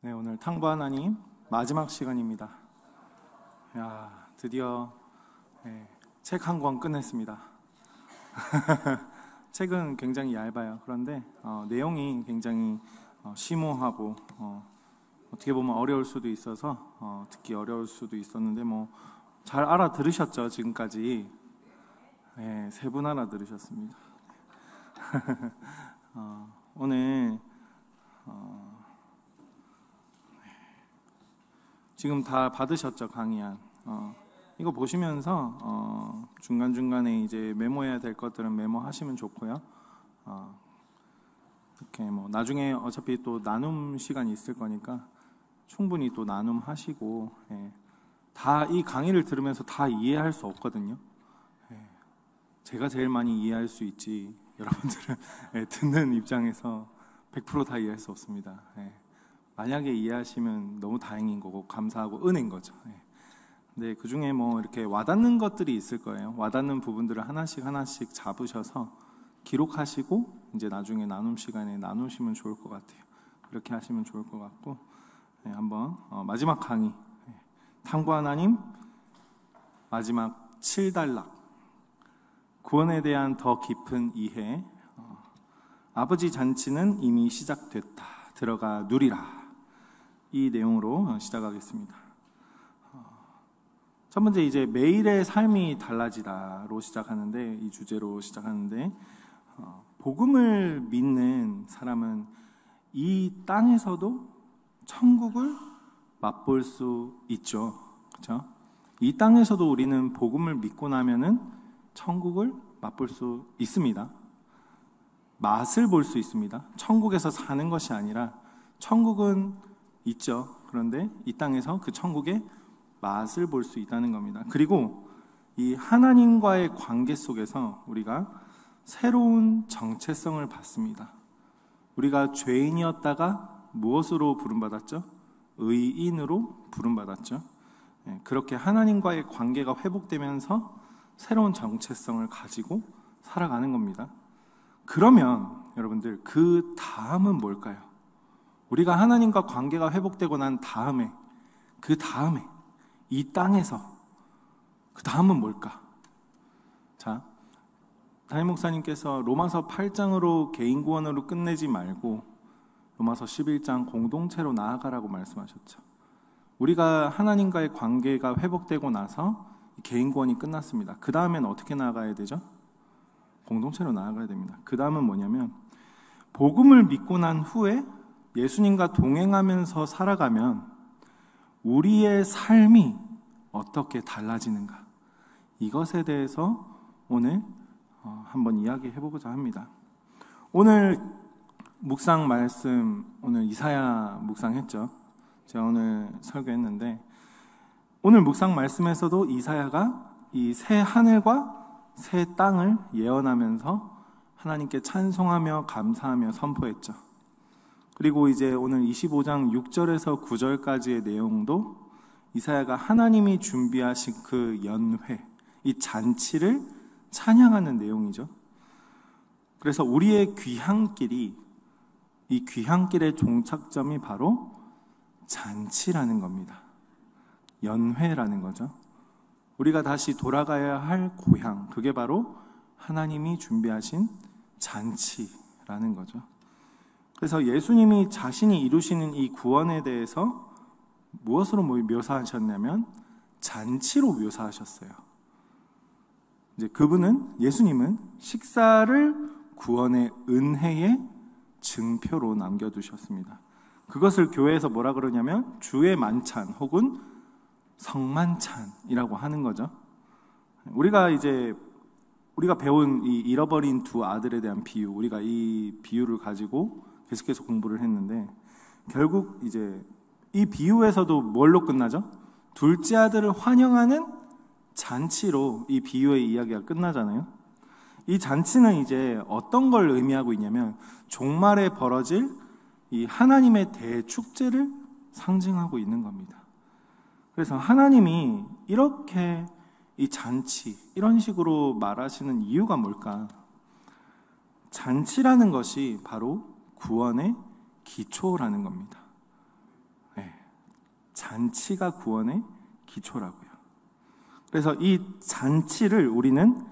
네, 오늘 탕부 하나님 마지막 시간입니다. 드디어 책 한 권 끝냈습니다. 책은 굉장히 얇아요. 그런데 내용이 굉장히 심오하고 어떻게 보면 어려울 수도 있어서 듣기 어려울 수도 있었는데 잘 알아들으셨죠? 지금까지 세 분 알아들으셨습니다. 오늘 지금 다 받으셨죠? 강의안. 이거 보시면서 중간중간에 이제 메모해야 될 것들은 메모하시면 좋고요. 이렇게 나중에 어차피 또 나눔 시간이 있을 거니까 충분히 또 나눔하시고, 다 이 강의를 들으면서 다 이해할 수 없거든요. 제가 제일 많이 이해할 수 있지, 여러분들은 듣는 입장에서 100% 다 이해할 수 없습니다. 만약에 이해하시면 너무 다행인 거고 감사하고 은혜인 거죠. 근데 그 중에 이렇게 와닿는 것들이 있을 거예요. 와닿는 부분들을 하나씩 잡으셔서 기록하시고 이제 나중에 나눔 시간에 나누시면 좋을 것 같아요. 그렇게 하시면 좋을 것 같고, 한번 마지막 강의 탕부 하나님 마지막 7단락 구원에 대한 더 깊은 이해. 아버지 잔치는 이미 시작됐다. 들어가 누리라. 이 내용으로 시작하겠습니다. 첫 번째 이제 매일의 삶이 달라지다로 시작하는데, 이 주제로 시작하는데, 복음을 믿는 사람은 이 땅에서도 천국을 맛볼 수 있죠. 그렇죠? 이 땅에서도 우리는 복음을 믿고 나면은 천국을 맛볼 수 있습니다. 맛을 볼 수 있습니다. 천국에서 사는 것이 아니라 천국은 있죠. 그런데 이 땅에서 그 천국의 맛을 볼 수 있다는 겁니다. 그리고 이 하나님과의 관계 속에서 우리가 새로운 정체성을 받습니다. 우리가 죄인이었다가 무엇으로 부름받았죠? 의인으로 부름받았죠. 그렇게 하나님과의 관계가 회복되면서 새로운 정체성을 가지고 살아가는 겁니다. 그러면 여러분들, 그 다음은 뭘까요? 우리가 하나님과 관계가 회복되고 난 다음에, 그 다음에 이 땅에서 그 다음은 뭘까? 자, 담임 목사님께서 로마서 8장으로 개인 구원으로 끝내지 말고 로마서 11장 공동체로 나아가라고 말씀하셨죠. 우리가 하나님과의 관계가 회복되고 나서 개인 구원이 끝났습니다. 그 다음엔 어떻게 나아가야 되죠? 공동체로 나아가야 됩니다. 그 다음은 뭐냐면, 복음을 믿고 난 후에 예수님과 동행하면서 살아가면 우리의 삶이 어떻게 달라지는가, 이것에 대해서 오늘 한번 이야기해보고자 합니다. 오늘 묵상 말씀, 오늘 이사야 묵상했죠. 제가 오늘 설교했는데, 오늘 묵상 말씀에서도 이사야가 이 새 하늘과 새 땅을 예언하면서 하나님께 찬송하며 감사하며 선포했죠. 그리고 이제 오늘 25장 6절에서 9절까지의 내용도 이사야가 하나님이 준비하신 그 연회, 이 잔치를 찬양하는 내용이죠. 그래서 우리의 귀향길이, 이 귀향길의 종착점이 바로 잔치라는 겁니다. 연회라는 거죠. 우리가 다시 돌아가야 할 고향, 그게 바로 하나님이 준비하신 잔치라는 거죠. 그래서 예수님이 자신이 이루시는 이 구원에 대해서 무엇으로 묘사하셨냐면 잔치로 묘사하셨어요. 이제 그분은, 예수님은 식사를 구원의 은혜의 증표로 남겨두셨습니다. 그것을 교회에서 뭐라 그러냐면 주의 만찬 혹은 성만찬이라고 하는 거죠. 우리가 배운 이 잃어버린 두 아들에 대한 비유, 우리가 이 비유를 가지고 계속해서 공부를 했는데, 결국 이제 이 비유에서도 뭘로 끝나죠? 둘째 아들을 환영하는 잔치로 이 비유의 이야기가 끝나잖아요. 이 잔치는 이제 어떤 걸 의미하고 있냐면 종말에 벌어질 이 하나님의 대축제를 상징하고 있는 겁니다. 그래서 하나님이 이렇게 이 잔치, 이런 식으로 말하시는 이유가 뭘까? 잔치라는 것이 바로 구원의 기초라는 겁니다. 잔치가 구원의 기초라고요. 그래서 이 잔치를 우리는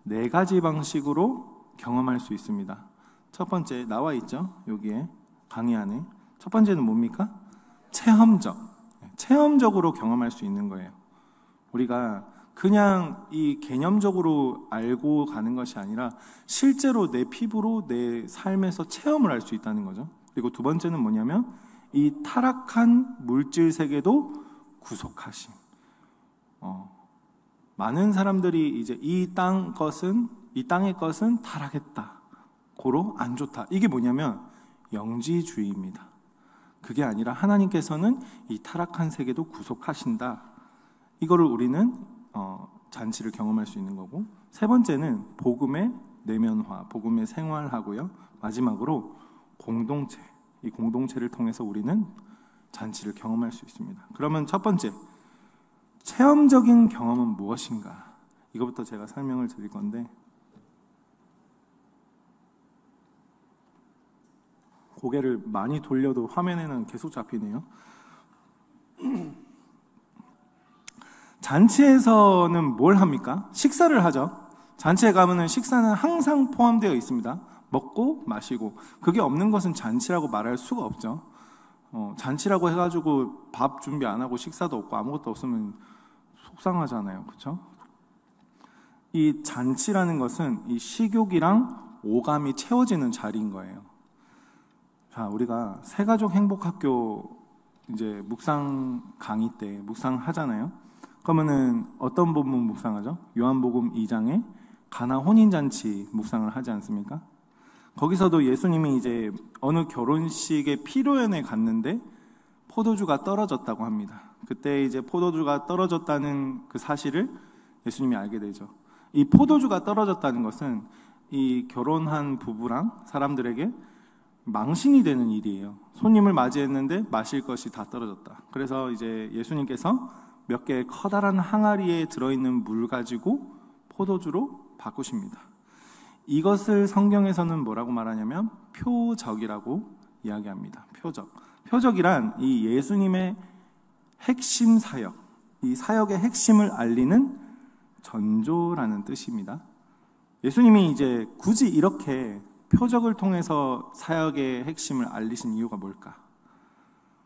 4가지 방식으로 경험할 수 있습니다. 첫 번째 나와 있죠. 여기에 강의 안에. 첫 번째는 뭡니까? 체험적으로 경험할 수 있는 거예요. 우리가 그냥 이 개념적으로 알고 가는 것이 아니라 실제로 내 피부로 내 삶에서 체험을 할 수 있다는 거죠. 그리고 두 번째는 뭐냐면 이 타락한 물질 세계도 구속하심. 많은 사람들이 이제 이 땅의 것은 타락했다. 고로 안 좋다. 이게 뭐냐면 영지주의입니다. 그게 아니라 하나님께서는 이 타락한 세계도 구속하신다. 이거를 우리는 잔치를 경험할 수 있는 거고, 세 번째는 복음의 내면화, 복음의 생활하고요. 마지막으로 공동체, 이 공동체를 통해서 우리는 잔치를 경험할 수 있습니다. 그러면 첫 번째, 체험적인 경험은 무엇인가? 이거부터 제가 설명을 드릴 건데, 고개를 많이 돌려도 화면에는 계속 잡히네요. 잔치에서는 뭘 합니까? 식사를 하죠. 잔치에 가면은 식사는 항상 포함되어 있습니다. 먹고 마시고. 그게 없는 것은 잔치라고 말할 수가 없죠. 잔치라고 해가지고 밥 준비 안 하고 식사도 없고 아무것도 없으면 속상하잖아요. 그렇죠? 이 잔치라는 것은 이 식욕이랑 오감이 채워지는 자리인 거예요. 자, 우리가 새가족 행복학교 이제 묵상 강의 때 묵상 하잖아요. 그러면은 어떤 부분 묵상하죠? 요한복음 2장에 가나 혼인잔치 묵상을 하지 않습니까? 거기서도 예수님이 이제 어느 결혼식의 피로연에 갔는데 포도주가 떨어졌다고 합니다. 그때 이제 포도주가 떨어졌다는 그 사실을 예수님이 알게 되죠. 이 포도주가 떨어졌다는 것은 이 결혼한 부부랑 사람들에게 망신이 되는 일이에요. 손님을 맞이했는데 마실 것이 다 떨어졌다. 그래서 이제 예수님께서 몇 개의 커다란 항아리에 들어있는 물 가지고 포도주로 바꾸십니다. 이것을 성경에서는 뭐라고 말하냐면 표적이라고 이야기합니다. 표적이란 이 예수님의 핵심 사역, 이 사역의 핵심을 알리는 전조라는 뜻입니다. 예수님이 이제 굳이 이렇게 표적을 통해서 사역의 핵심을 알리신 이유가 뭘까?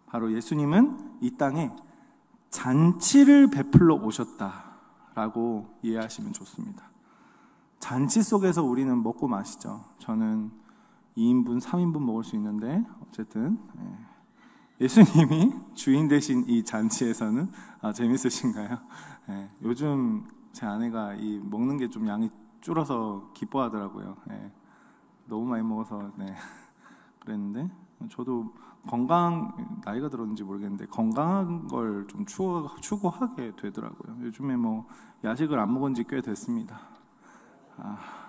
바로 예수님은 이 땅에 잔치를 베풀러 오셨다라고 이해하시면 좋습니다. 잔치 속에서 우리는 먹고 마시죠. 저는 2인분, 3인분 먹을 수 있는데 어쨌든 예수님이 주인 되신 이 잔치에서는 재밌으신가요? 요즘 제 아내가 이 먹는 게 좀 양이 줄어서 기뻐하더라고요. 너무 많이 먹어서 그랬는데 저도 나이가 들었는지 모르겠는데 건강한 걸 좀 추구하게 되더라고요. 요즘에 뭐 야식을 안 먹은 지 꽤 됐습니다.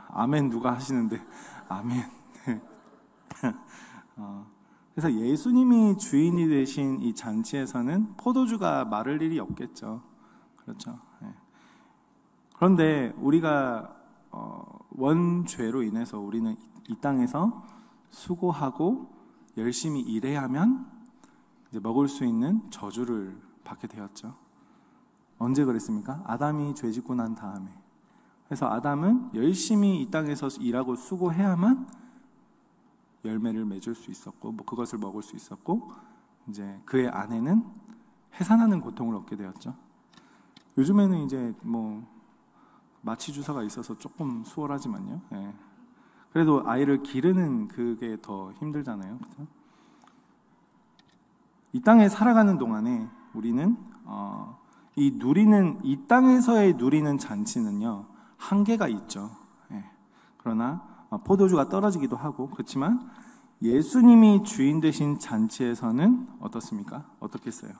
아멘 누가 하시는데 아멘. 그래서 예수님이 주인이 되신 이 잔치에서는 포도주가 마를 일이 없겠죠. 그렇죠. 그런데 우리가 원죄로 인해서 우리는 이 땅에서 수고하고 열심히 일해야만 이제 먹을 수 있는 저주를 받게 되었죠. 언제 그랬습니까? 아담이 죄 짓고 난 다음에. 그래서 아담은 열심히 이 땅에서 일하고 수고해야만 열매를 맺을 수 있었고, 그것을 먹을 수 있었고, 이제 그의 아내는 해산하는 고통을 얻게 되었죠. 요즘에는 이제 마취 주사가 있어서 조금 수월하지만요. 그래도 아이를 기르는 그게 더 힘들잖아요. 그렇죠? 이 땅에 살아가는 동안에 우리는 이 땅에서의 누리는 잔치는요 한계가 있죠. 그러나 포도주가 떨어지기도 하고 그렇지만 예수님이 주인 되신 잔치에서는 어떻습니까? 어떻겠어요?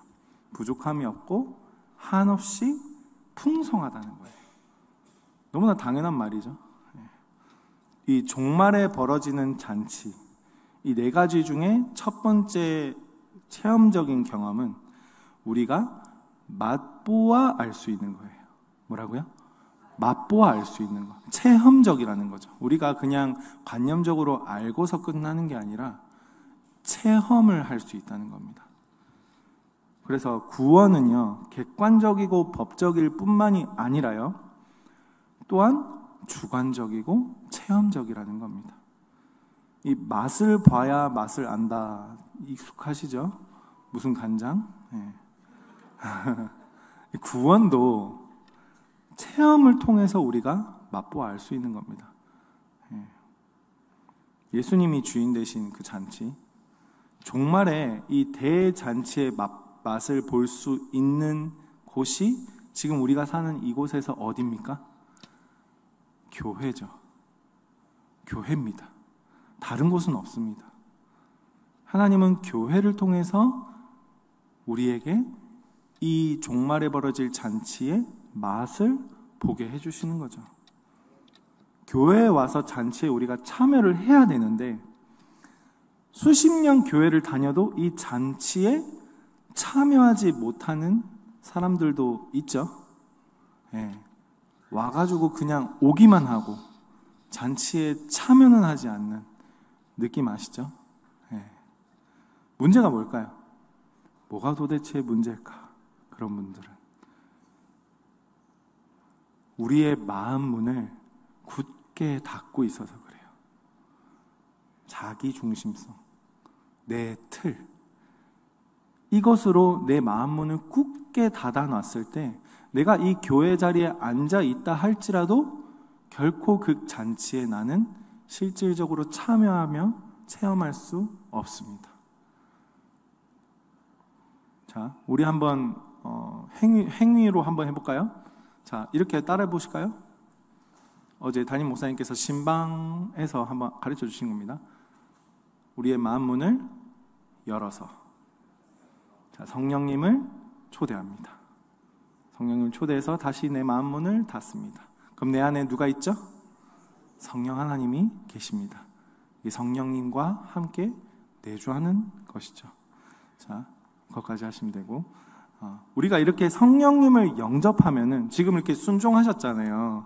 부족함이 없고 한없이 풍성하다는 거예요. 너무나 당연한 말이죠. 이 종말에 벌어지는 잔치, 이 4가지 중에 첫 번째 체험적인 경험은 우리가 맛보아 알 수 있는 거예요. 뭐라고요? 맛보아 알 수 있는 것. 체험적이라는 거죠. 우리가 그냥 관념적으로 알고서 끝나는 게 아니라 체험을 할 수 있다는 겁니다. 그래서 구원은요, 객관적이고 법적일 뿐만이 아니라요, 또한 주관적이고 체험적이라는 겁니다. 이 맛을 봐야 맛을 안다, 익숙하시죠? 무슨 간장? 네. 구원도 체험을 통해서 우리가 맛보아 알 수 있는 겁니다. 예수님이 주인 되신 그 잔치, 종말에 이 대잔치의 맛을 볼 수 있는 곳이 지금 우리가 사는 이곳에서 어디입니까? 교회죠. 교회입니다. 다른 곳은 없습니다. 하나님은 교회를 통해서 우리에게 이 종말에 벌어질 잔치의 맛을 보게 해주시는 거죠. 교회에 와서 잔치에 우리가 참여를 해야 되는데, 수십 년 교회를 다녀도 이 잔치에 참여하지 못하는 사람들도 있죠. 예. 와가지고 그냥 오기만 하고 잔치에 참여는 하지 않는 느낌 아시죠? 예. 문제가 뭘까요? 뭐가 도대체 문제일까? 그런 분들은 우리의 마음 문을 굳게 닫고 있어서 그래요. 자기 중심성, 내 틀, 이것으로 내 마음 문을 굳게 닫아놨을 때 내가 이 교회 자리에 앉아 있다 할지라도 결코 그 잔치에 나는 실질적으로 참여하며 체험할 수 없습니다. 자, 우리 한번 행위로 한번 해볼까요? 자, 이렇게 따라해 보실까요? 어제 담임 목사님께서 신방에서 한번 가르쳐 주신 겁니다. 우리의 마음 문을 열어서, 자, 성령님을 초대합니다. 성령님을 초대해서 다시 내 마음 문을 닫습니다. 그럼 내 안에 누가 있죠? 성령 하나님이 계십니다. 이 성령님과 함께 내주하는 것이죠. 자, 그것까지 하시면 되고, 우리가 이렇게 성령님을 영접하면은, 지금 이렇게 순종하셨잖아요.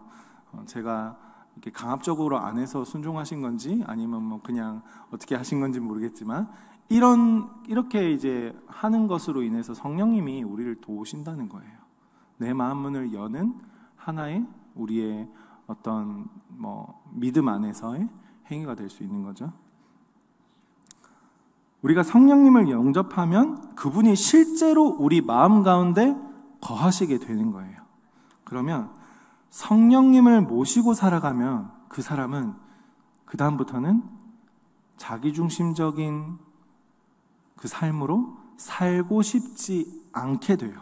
제가 이렇게 강압적으로 안 해서 순종하신 건지 아니면 뭐 그냥 어떻게 하신 건지 모르겠지만, 이렇게 이제 하는 것으로 인해서 성령님이 우리를 도우신다는 거예요. 내 마음 문을 여는 하나의 우리의 어떤 믿음 안에서의 행위가 될 수 있는 거죠. 우리가 성령님을 영접하면 그분이 실제로 우리 마음 가운데 거하시게 되는 거예요. 그러면 성령님을 모시고 살아가면 그 사람은 그 다음부터는 자기중심적인 그 삶으로 살고 싶지 않게 돼요.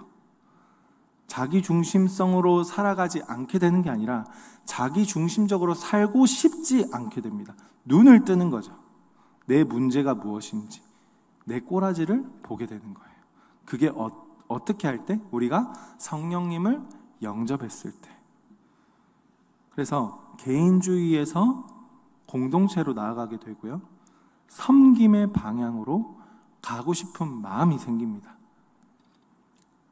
자기중심성으로 살아가지 않게 되는 게 아니라 자기중심적으로 살고 싶지 않게 됩니다. 눈을 뜨는 거죠. 내 문제가 무엇인지, 내 꼬라지를 보게 되는 거예요. 그게 어떻게 할 때? 우리가 성령님을 영접했을 때. 그래서 개인주의에서 공동체로 나아가게 되고요, 섬김의 방향으로 가고 싶은 마음이 생깁니다.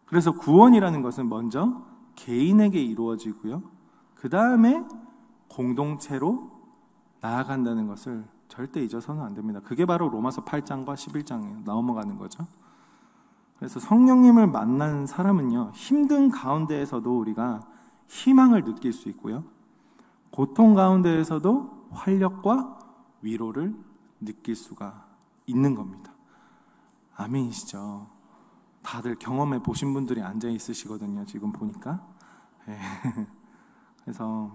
그래서 구원이라는 것은 먼저 개인에게 이루어지고요, 그 다음에 공동체로 나아간다는 것을 절대 잊어서는 안 됩니다. 그게 바로 로마서 8장과 11장에 넘어가는 거죠. 그래서 성령님을 만난 사람은요, 힘든 가운데에서도 우리가 희망을 느낄 수 있고요, 고통 가운데에서도 활력과 위로를 느낄 수가 있는 겁니다. 아멘이시죠? 다들 경험해 보신 분들이 앉아 있으시거든요, 지금 보니까. 네. 그래서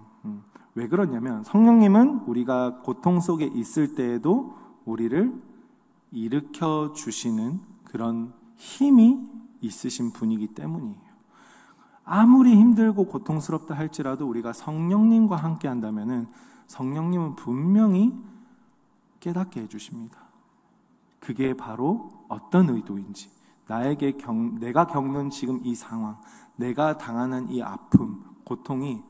왜 그러냐면, 성령님은 우리가 고통 속에 있을 때에도 우리를 일으켜 주시는 그런 힘이 있으신 분이기 때문이에요. 아무리 힘들고 고통스럽다 할지라도 우리가 성령님과 함께 한다면은 성령님은 분명히 깨닫게 해주십니다. 그게 바로 어떤 의도인지, 내가 겪는 지금 이 상황, 내가 당하는 이 아픔, 고통이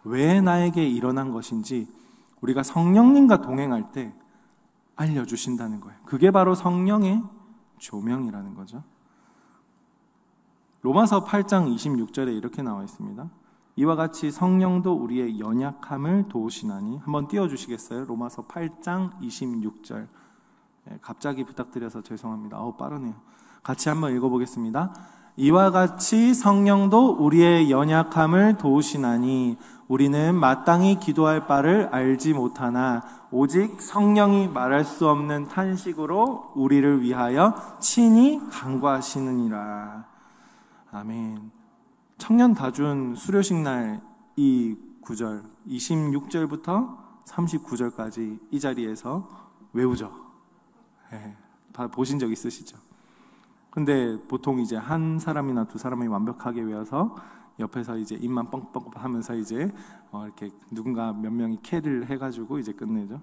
왜 나에게 일어난 것인지 우리가 성령님과 동행할 때 알려주신다는 거예요. 그게 바로 성령의 조명이라는 거죠. 로마서 8장 26절에 이렇게 나와 있습니다. 이와 같이 성령도 우리의 연약함을 도우시나니, 한번 띄워주시겠어요? 로마서 8장 26절. 갑자기 부탁드려서 죄송합니다. 빠르네요. 같이 한번 읽어보겠습니다. 이와 같이 성령도 우리의 연약함을 도우시나니 우리는 마땅히 기도할 바를 알지 못하나 오직 성령이 말할 수 없는 탄식으로 우리를 위하여 친히 간구하시느니라. 아멘. 청년 다준 수료식 날 이 구절 26절부터 39절까지 이 자리에서 외우죠. 다 보신 적 있으시죠? 근데 보통 이제 한 사람이나 두 사람이 완벽하게 외워서 옆에서 이제 입만 뻥뻥 하면서 이제 이렇게 누군가 몇 명이 캐리를 해가지고 이제 끝내죠.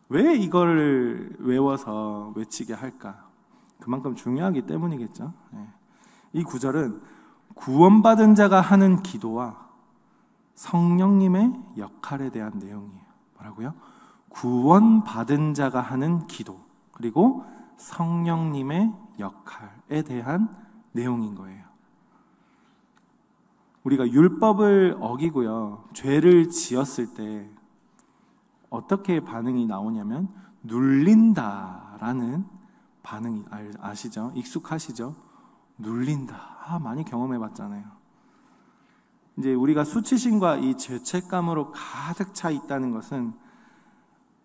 왜 이걸 외워서 외치게 할까? 그만큼 중요하기 때문이겠죠. 이 구절은 구원받은 자가 하는 기도와 성령님의 역할에 대한 내용이에요. 뭐라고요? 구원받은 자가 하는 기도, 그리고 성령님의 역할에 대한 내용인 거예요. 우리가 율법을 어기고요, 죄를 지었을 때 어떻게 반응이 나오냐면 눌린다라는 반응이 아시죠? 익숙하시죠? 눌린다. 많이 경험해 봤잖아요. 이제 우리가 수치심과 이 죄책감으로 가득 차 있다는 것은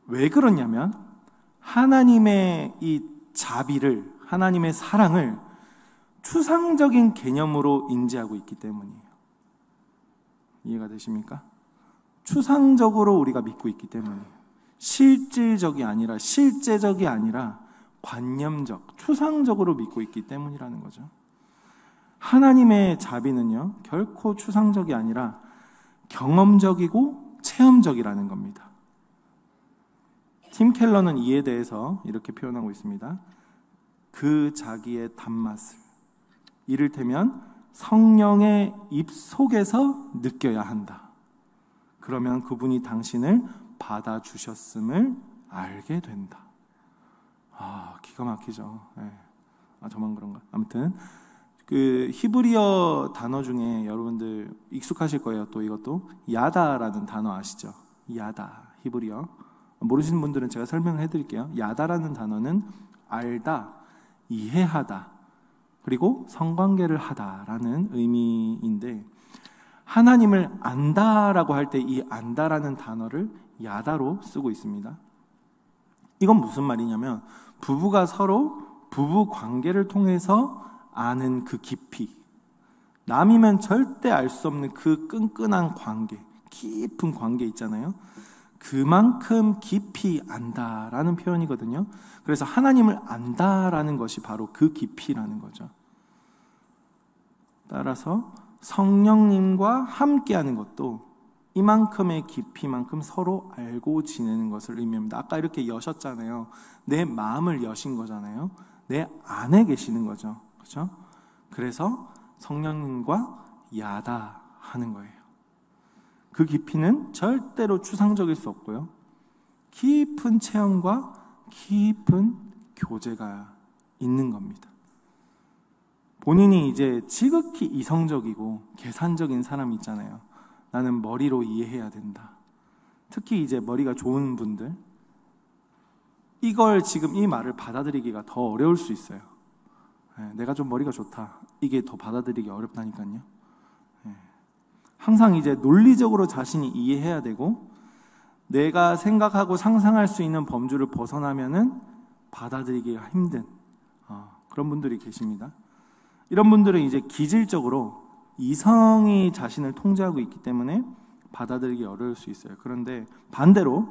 왜 그러냐면 하나님의 이 자비를, 하나님의 사랑을 추상적인 개념으로 인지하고 있기 때문이에요. 이해가 되십니까? 추상적으로 우리가 믿고 있기 때문이에요. 실질적이 아니라, 실제적이 아니라 관념적, 추상적으로 믿고 있기 때문이라는 거죠. 하나님의 자비는요, 결코 추상적이 아니라 경험적이고 체험적이라는 겁니다. 팀 켈러는 이에 대해서 이렇게 표현하고 있습니다. 그 자기의 단맛을, 이를테면 성령의 입 속에서 느껴야 한다. 그러면 그분이 당신을 받아주셨음을 알게 된다. 기가 막히죠. 저만 그런가? 아무튼 그 히브리어 단어 중에 여러분들 익숙하실 거예요. 또 이것도 야다라는 단어 아시죠? 야다, 히브리어. 모르시는 분들은 제가 설명을 해드릴게요. 야다라는 단어는 알다, 이해하다, 그리고 성관계를 하다라는 의미인데, 하나님을 안다라고 할 때 이 안다라는 단어를 야다로 쓰고 있습니다. 이건 무슨 말이냐면 부부가 서로 부부 관계를 통해서 아는 그 깊이, 남이면 절대 알 수 없는 그 끈끈한 관계, 깊은 관계 있잖아요. 그만큼 깊이 안다라는 표현이거든요. 그래서 하나님을 안다라는 것이 바로 그 깊이라는 거죠. 따라서 성령님과 함께하는 것도 이만큼의 깊이만큼 서로 알고 지내는 것을 의미합니다. 아까 이렇게 여셨잖아요. 내 마음을 여신 거잖아요. 내 안에 계시는 거죠. 그렇죠? 그래서 성령님과 야다하는 거예요. 그 깊이는 절대로 추상적일 수 없고요, 깊은 체험과 깊은 교제가 있는 겁니다. 본인이 이제 지극히 이성적이고 계산적인 사람이 있잖아요. 나는 머리로 이해해야 된다. 특히 이제 머리가 좋은 분들, 이걸 지금 이 말을 받아들이기가 더 어려울 수 있어요. 내가 좀 머리가 좋다, 이게 더 받아들이기 어렵다니까요. 항상 이제 논리적으로 자신이 이해해야 되고, 내가 생각하고 상상할 수 있는 범주를 벗어나면은 받아들이기가 힘든 그런 분들이 계십니다. 이런 분들은 이제 기질적으로 이성이 자신을 통제하고 있기 때문에 받아들이기 어려울 수 있어요. 그런데 반대로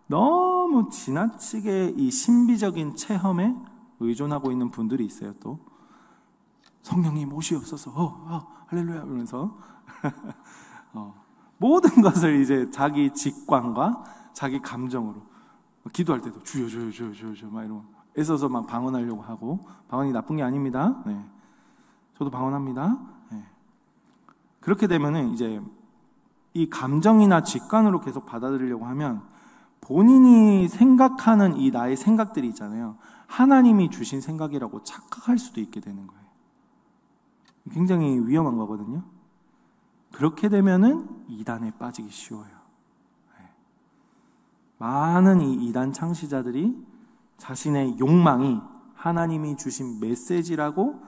너무 지나치게 이 신비적인 체험에 의존하고 있는 분들이 있어요. 또 성령님 오시옵소서, 할렐루야 이러면서 모든 것을 이제 자기 직관과 자기 감정으로, 기도할 때도 주여 주여 주여 주여 주여 막 이러고 애써서 막 방언하려고 하고, 방언이 나쁜 게 아닙니다. 저도 방언합니다. 그렇게 되면은 이제 이 감정이나 직관으로 계속 받아들이려고 하면 본인이 생각하는 이 나의 생각들이 있잖아요, 하나님이 주신 생각이라고 착각할 수도 있게 되는 거예요. 굉장히 위험한 거거든요. 그렇게 되면은 이단에 빠지기 쉬워요. 많은 이 이단 창시자들이 자신의 욕망이 하나님이 주신 메시지라고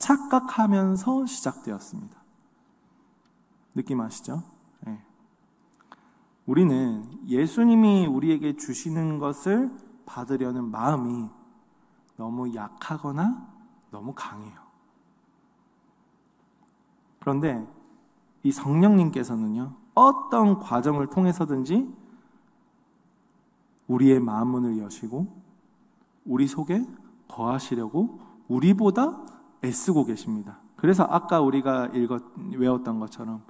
착각하면서 시작되었습니다. 느낌 아시죠? 네. 우리는 예수님이 우리에게 주시는 것을 받으려는 마음이 너무 약하거나 너무 강해요. 그런데 이 성령님께서는요, 어떤 과정을 통해서든지 우리의 마음 문을 여시고 우리 속에 거하시려고 우리보다 애쓰고 계십니다. 그래서 아까 우리가 외웠던 것처럼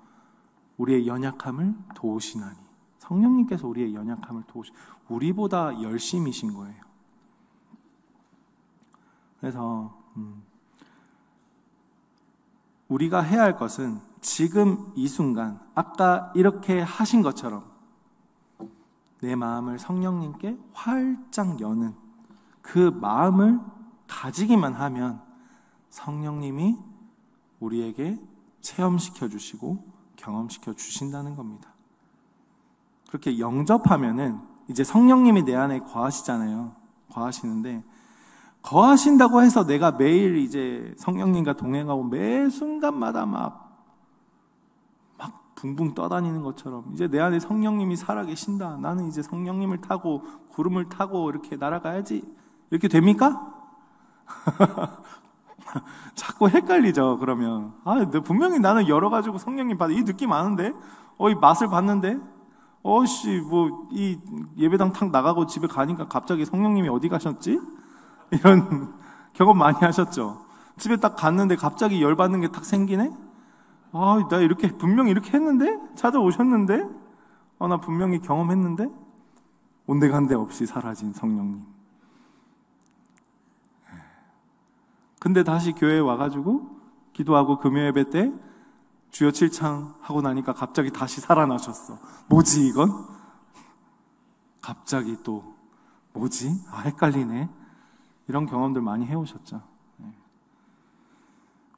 우리의 연약함을 도우시나니, 성령님께서 우리의 연약함을 우리보다 열심이신 거예요. 그래서 우리가 해야 할 것은 지금 이 순간 아까 이렇게 하신 것처럼 내 마음을 성령님께 활짝 여는 그 마음을 가지기만 하면 성령님이 우리에게 체험시켜 주시고 경험시켜 주신다는 겁니다. 그렇게 영접하면은 이제 성령님이 내 안에 거하시잖아요. 거하시는데 거하신다고 해서 내가 매일 이제 성령님과 동행하고 매 순간마다 막 붕붕 떠다니는 것처럼 이제 내 안에 성령님이 살아계신다. 나는 이제 성령님을 타고 구름을 타고 이렇게 날아가야지. 이렇게 됩니까? 자꾸 헷갈리죠. 그러면 분명히 나는 열어가지고 성령님 받아 이 느낌 아는데, 이 맛을 봤는데, 이 예배당 탁 나가고 집에 가니까 갑자기 성령님이 어디 가셨지? 이런 경험 많이 하셨죠. 집에 딱 갔는데 갑자기 열받는 게 탁 생기네. 나 이렇게 분명히 이렇게 했는데, 찾아오셨는데, 나 분명히 경험했는데, 온데간데 없이 사라진 성령님. 근데 다시 교회에 와가지고 기도하고 금요예배 때 주여 칠창 하고 나니까 갑자기 다시 살아나셨어. 뭐지 이건? 갑자기 또 뭐지? 헷갈리네. 이런 경험들 많이 해오셨죠.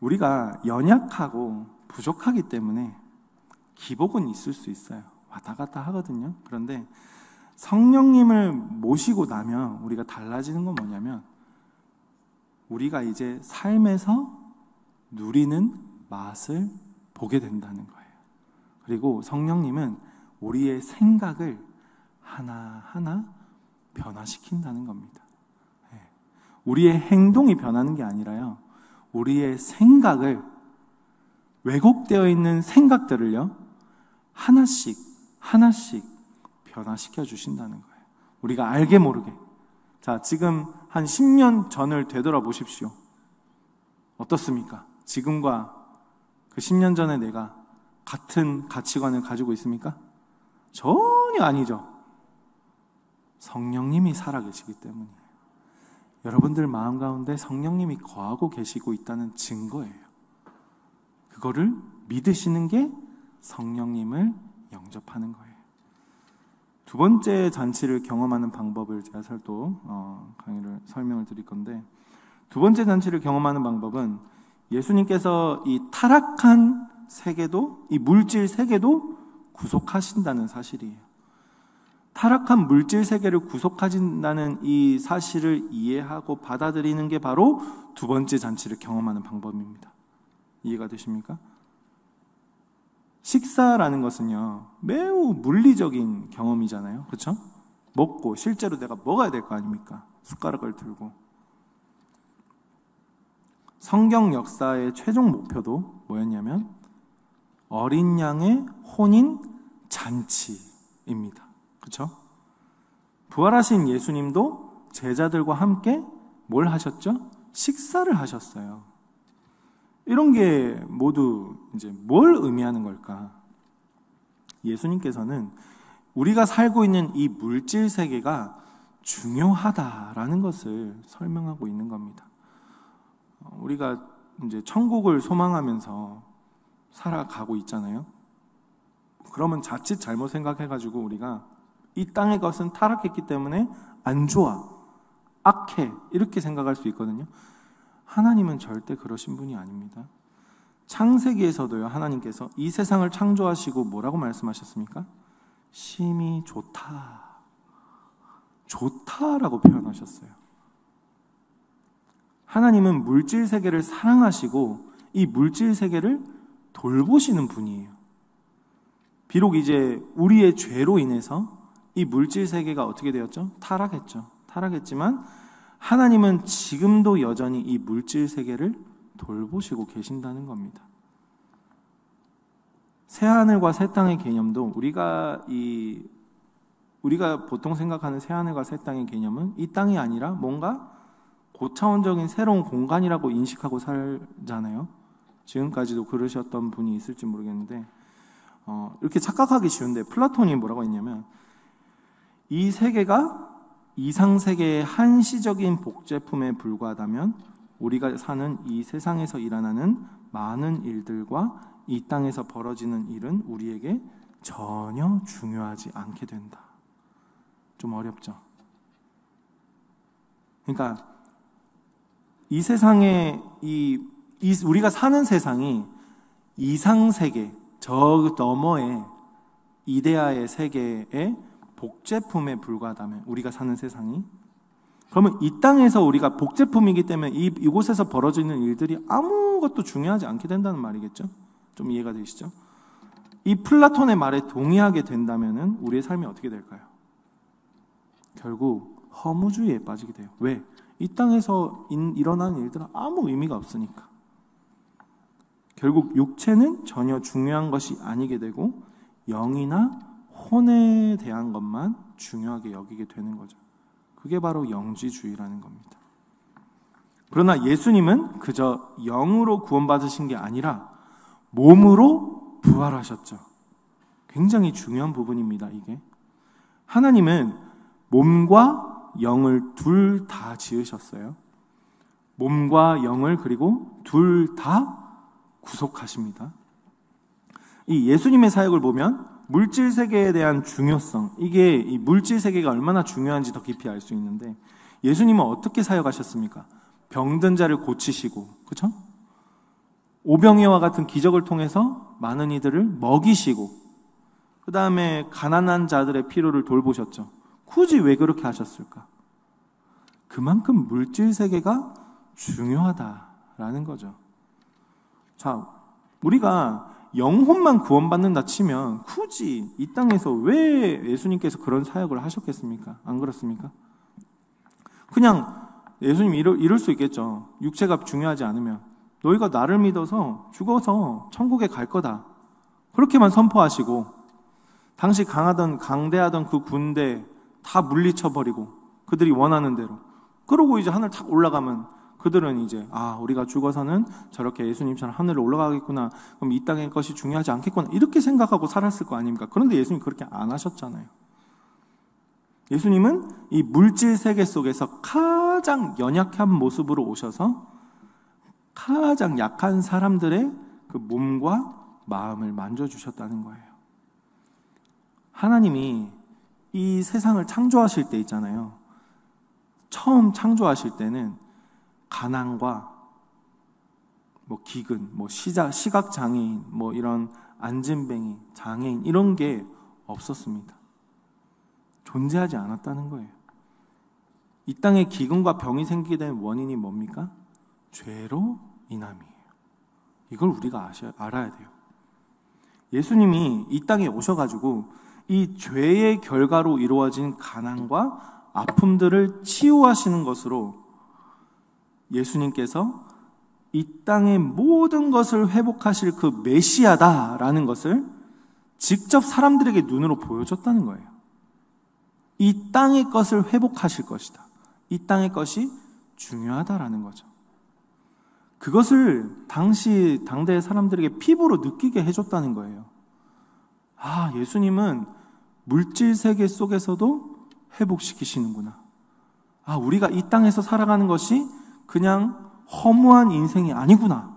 우리가 연약하고 부족하기 때문에 기복은 있을 수 있어요. 왔다 갔다 하거든요. 그런데 성령님을 모시고 나면 우리가 달라지는 건 뭐냐면 우리가 이제 삶에서 누리는 맛을 보게 된다는 거예요. 그리고 성령님은 우리의 생각을 하나하나 변화시킨다는 겁니다. 우리의 행동이 변하는 게 아니라요, 우리의 생각을, 왜곡되어 있는 생각들을요, 하나씩 변화시켜 주신다는 거예요. 우리가 알게 모르게. 자, 지금 한 10년 전을 되돌아보십시오. 어떻습니까? 지금과 그 10년 전에 내가 같은 가치관을 가지고 있습니까? 전혀 아니죠. 성령님이 살아계시기 때문이에요. 여러분들 마음 가운데 성령님이 거하고 계시고 있다는 증거예요. 그거를 믿으시는 게 성령님을 영접하는 거예요. 두 번째 잔치를 경험하는 방법을 제가 강의를 설명을 드릴 건데, 두 번째 잔치를 경험하는 방법은 예수님께서 이 타락한 세계도, 이 물질 세계도 구속하신다는 사실이에요. 타락한 물질 세계를 구속하신다는 이 사실을 이해하고 받아들이는 게 바로 두 번째 잔치를 경험하는 방법입니다. 이해가 되십니까? 식사라는 것은요, 매우 물리적인 경험이잖아요. 그렇죠? 먹고 실제로 내가 먹어야 될 거 아닙니까? 숟가락을 들고. 성경 역사의 최종 목표도 뭐였냐면 어린 양의 혼인 잔치입니다. 그렇죠? 부활하신 예수님도 제자들과 함께 뭘 하셨죠? 식사를 하셨어요. 이런 게 모두 이제 뭘 의미하는 걸까? 예수님께서는 우리가 살고 있는 이 물질 세계가 중요하다라는 것을 설명하고 있는 겁니다. 우리가 이제 천국을 소망하면서 살아가고 있잖아요. 그러면 자칫 잘못 생각해가지고 우리가 이 땅의 것은 타락했기 때문에 안 좋아, 악해, 이렇게 생각할 수 있거든요. 하나님은 절대 그러신 분이 아닙니다. 창세기에서도요, 하나님께서 이 세상을 창조하시고 뭐라고 말씀하셨습니까? 심히 좋다라고 표현하셨어요. 하나님은 물질 세계를 사랑하시고 이 물질 세계를 돌보시는 분이에요. 비록 이제 우리의 죄로 인해서 이 물질 세계가 어떻게 되었죠? 타락했죠. 타락했지만 하나님은 지금도 여전히 이 물질 세계를 돌보시고 계신다는 겁니다. 새하늘과 새 땅의 개념도 우리가 보통 생각하는 새하늘과 새 땅의 개념은 이 땅이 아니라 뭔가 고차원적인 새로운 공간이라고 인식하고 살잖아요. 지금까지도 그러셨던 분이 있을지 모르겠는데 이렇게 착각하기 쉬운데 플라톤이 뭐라고 했냐면 이 세계가 이상세계의 한시적인 복제품에 불과하다면 우리가 사는 이 세상에서 일어나는 많은 일들과 이 땅에서 벌어지는 일은 우리에게 전혀 중요하지 않게 된다. 좀 어렵죠? 그러니까 이 세상에 우리가 사는 세상이 이상세계, 저 너머의 이데아의 세계의 복제품에 불과하다면 우리가 사는 세상이 그러면 이 땅에서 우리가 복제품이기 때문에 이곳에서 벌어지는 일들이 아무것도 중요하지 않게 된다는 말이겠죠? 좀 이해가 되시죠? 이 플라톤의 말에 동의하게 된다면 우리의 삶이 어떻게 될까요? 결국 허무주의에 빠지게 돼요. 왜? 이 땅에서 일어나는 일들은 아무 의미가 없으니까. 결국 육체는 전혀 중요한 것이 아니게 되고 영이나 혼에 대한 것만 중요하게 여기게 되는 거죠. 그게 바로 영지주의라는 겁니다. 그러나 예수님은 그저 영으로 구원받으신 게 아니라 몸으로 부활하셨죠. 굉장히 중요한 부분입니다, 이게. 하나님은 몸과 영을 둘 다 지으셨어요. 몸과 영을 그리고 둘 다 구속하십니다. 이 예수님의 사역을 보면 물질 세계에 대한 중요성, 이게 이 물질 세계가 얼마나 중요한지 더 깊이 알 수 있는데 예수님은 어떻게 사역하셨습니까? 병든 자를 고치시고, 그렇죠? 오병이어와 같은 기적을 통해서 많은 이들을 먹이시고, 그 다음에 가난한 자들의 필요를 돌보셨죠. 굳이 왜 그렇게 하셨을까? 그만큼 물질 세계가 중요하다라는 거죠. 자, 우리가 영혼만 구원받는다 치면 굳이 이 땅에서 왜 예수님께서 그런 사역을 하셨겠습니까? 안 그렇습니까? 그냥 예수님 이럴 수 있겠죠. 육체가 중요하지 않으면 너희가 나를 믿어서 죽어서 천국에 갈 거다. 그렇게만 선포하시고 당시 강대하던 그 군대 다 물리쳐버리고 그들이 원하는 대로 그러고 이제 하늘 탁 올라가면 그들은 이제 우리가 죽어서는 저렇게 예수님처럼 하늘로 올라가겠구나. 그럼 이 땅의 것이 중요하지 않겠구나. 이렇게 생각하고 살았을 거 아닙니까? 그런데 예수님 그렇게 안 하셨잖아요. 예수님은 이 물질 세계 속에서 가장 연약한 모습으로 오셔서 가장 약한 사람들의 그 몸과 마음을 만져주셨다는 거예요. 하나님이 이 세상을 창조하실 때 있잖아요. 처음 창조하실 때는 가난과 기근, 시각장애인, 이런 안진뱅이, 장애인 이런 게 없었습니다. 존재하지 않았다는 거예요. 이 땅에 기근과 병이 생기게 된 원인이 뭡니까? 죄로 인함이에요. 이걸 우리가 알아야 돼요. 예수님이 이 땅에 오셔가지고 이 죄의 결과로 이루어진 가난과 아픔들을 치유하시는 것으로 예수님께서 이 땅의 모든 것을 회복하실 그 메시아다라는 것을 직접 사람들에게 눈으로 보여줬다는 거예요. 이 땅의 것을 회복하실 것이다. 이 땅의 것이 중요하다라는 거죠. 그것을 당대의 사람들에게 피부로 느끼게 해줬다는 거예요. 예수님은 물질 세계 속에서도 회복시키시는구나. 우리가 이 땅에서 살아가는 것이 그냥 허무한 인생이 아니구나.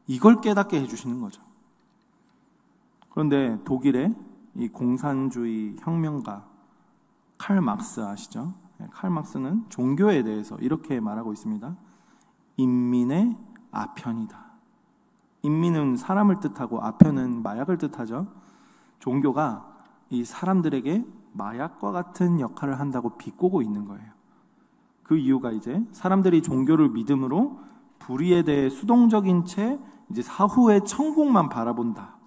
이걸 깨닫게 해주시는 거죠. 그런데 독일의 이 공산주의 혁명가 칼 막스 아시죠? 칼 막스는 종교에 대해서 이렇게 말하고 있습니다. 인민의 아편이다. 인민은 사람을 뜻하고 아편은 마약을 뜻하죠. 종교가 이 사람들에게 마약과 같은 역할을 한다고 비꼬고 있는 거예요. 그 이유가 이제 사람들이 종교를 믿음으로 불의에 대해 수동적인 채 이제 사후의 천국만 바라본다.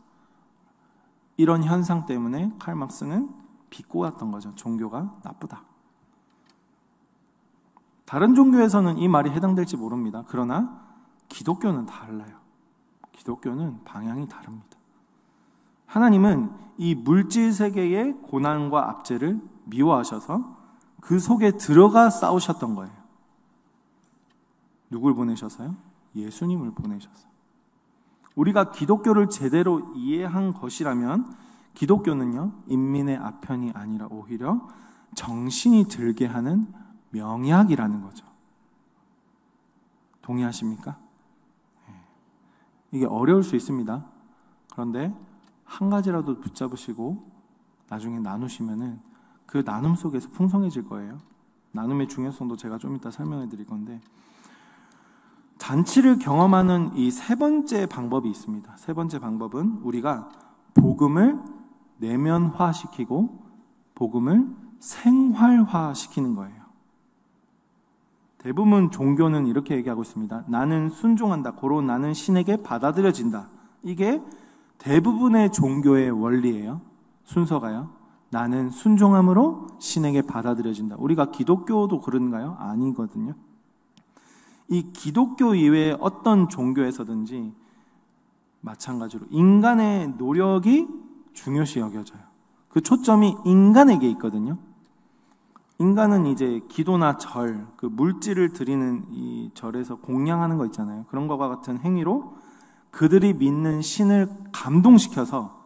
이런 현상 때문에 칼 막스는 비꼬았던 거죠. 종교가 나쁘다. 다른 종교에서는 이 말이 해당될지 모릅니다. 그러나 기독교는 달라요. 기독교는 방향이 다릅니다. 하나님은 이 물질 세계의 고난과 압제를 미워하셔서 그 속에 들어가 싸우셨던 거예요. 누굴 보내셔서요? 예수님을 보내셔서. 우리가 기독교를 제대로 이해한 것이라면 기독교는요, 인민의 아편이 아니라 오히려 정신이 들게 하는 명약이라는 거죠. 동의하십니까? 이게 어려울 수 있습니다. 그런데 한 가지라도 붙잡으시고 나중에 나누시면은 그 나눔 속에서 풍성해질 거예요. 나눔의 중요성도 제가 좀 이따 설명해 드릴 건데, 잔치를 경험하는 이 세 번째 방법이 있습니다. 세 번째 방법은 우리가 복음을 내면화시키고 복음을 생활화시키는 거예요. 대부분 종교는 이렇게 얘기하고 있습니다. 나는 순종한다. 고로 나는 신에게 받아들여진다. 이게 대부분의 종교의 원리예요. 순서가요. 나는 순종함으로 신에게 받아들여진다. 우리가 기독교도 그런가요? 아니거든요. 이 기독교 이외의 어떤 종교에서든지 마찬가지로 인간의 노력이 중요시 여겨져요. 그 초점이 인간에게 있거든요. 인간은 이제 기도나 절, 그 물질을 드리는 이 절에서 공양하는 거 있잖아요. 그런 것과 같은 행위로 그들이 믿는 신을 감동시켜서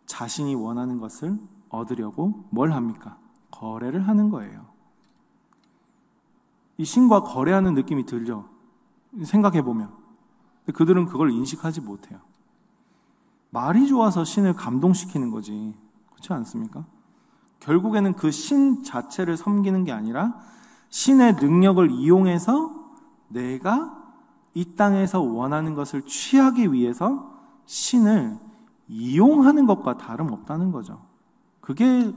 자신이 원하는 것을 얻으려고 뭘 합니까? 거래를 하는 거예요. 이 신과 거래하는 느낌이 들죠? 생각해보면. 그들은 그걸 인식하지 못해요. 말이 좋아서 신을 감동시키는 거지. 그렇지 않습니까? 결국에는 그 신 자체를 섬기는 게 아니라 신의 능력을 이용해서 내가 이 땅에서 원하는 것을 취하기 위해서 신을 이용하는 것과 다름없다는 거죠. 그게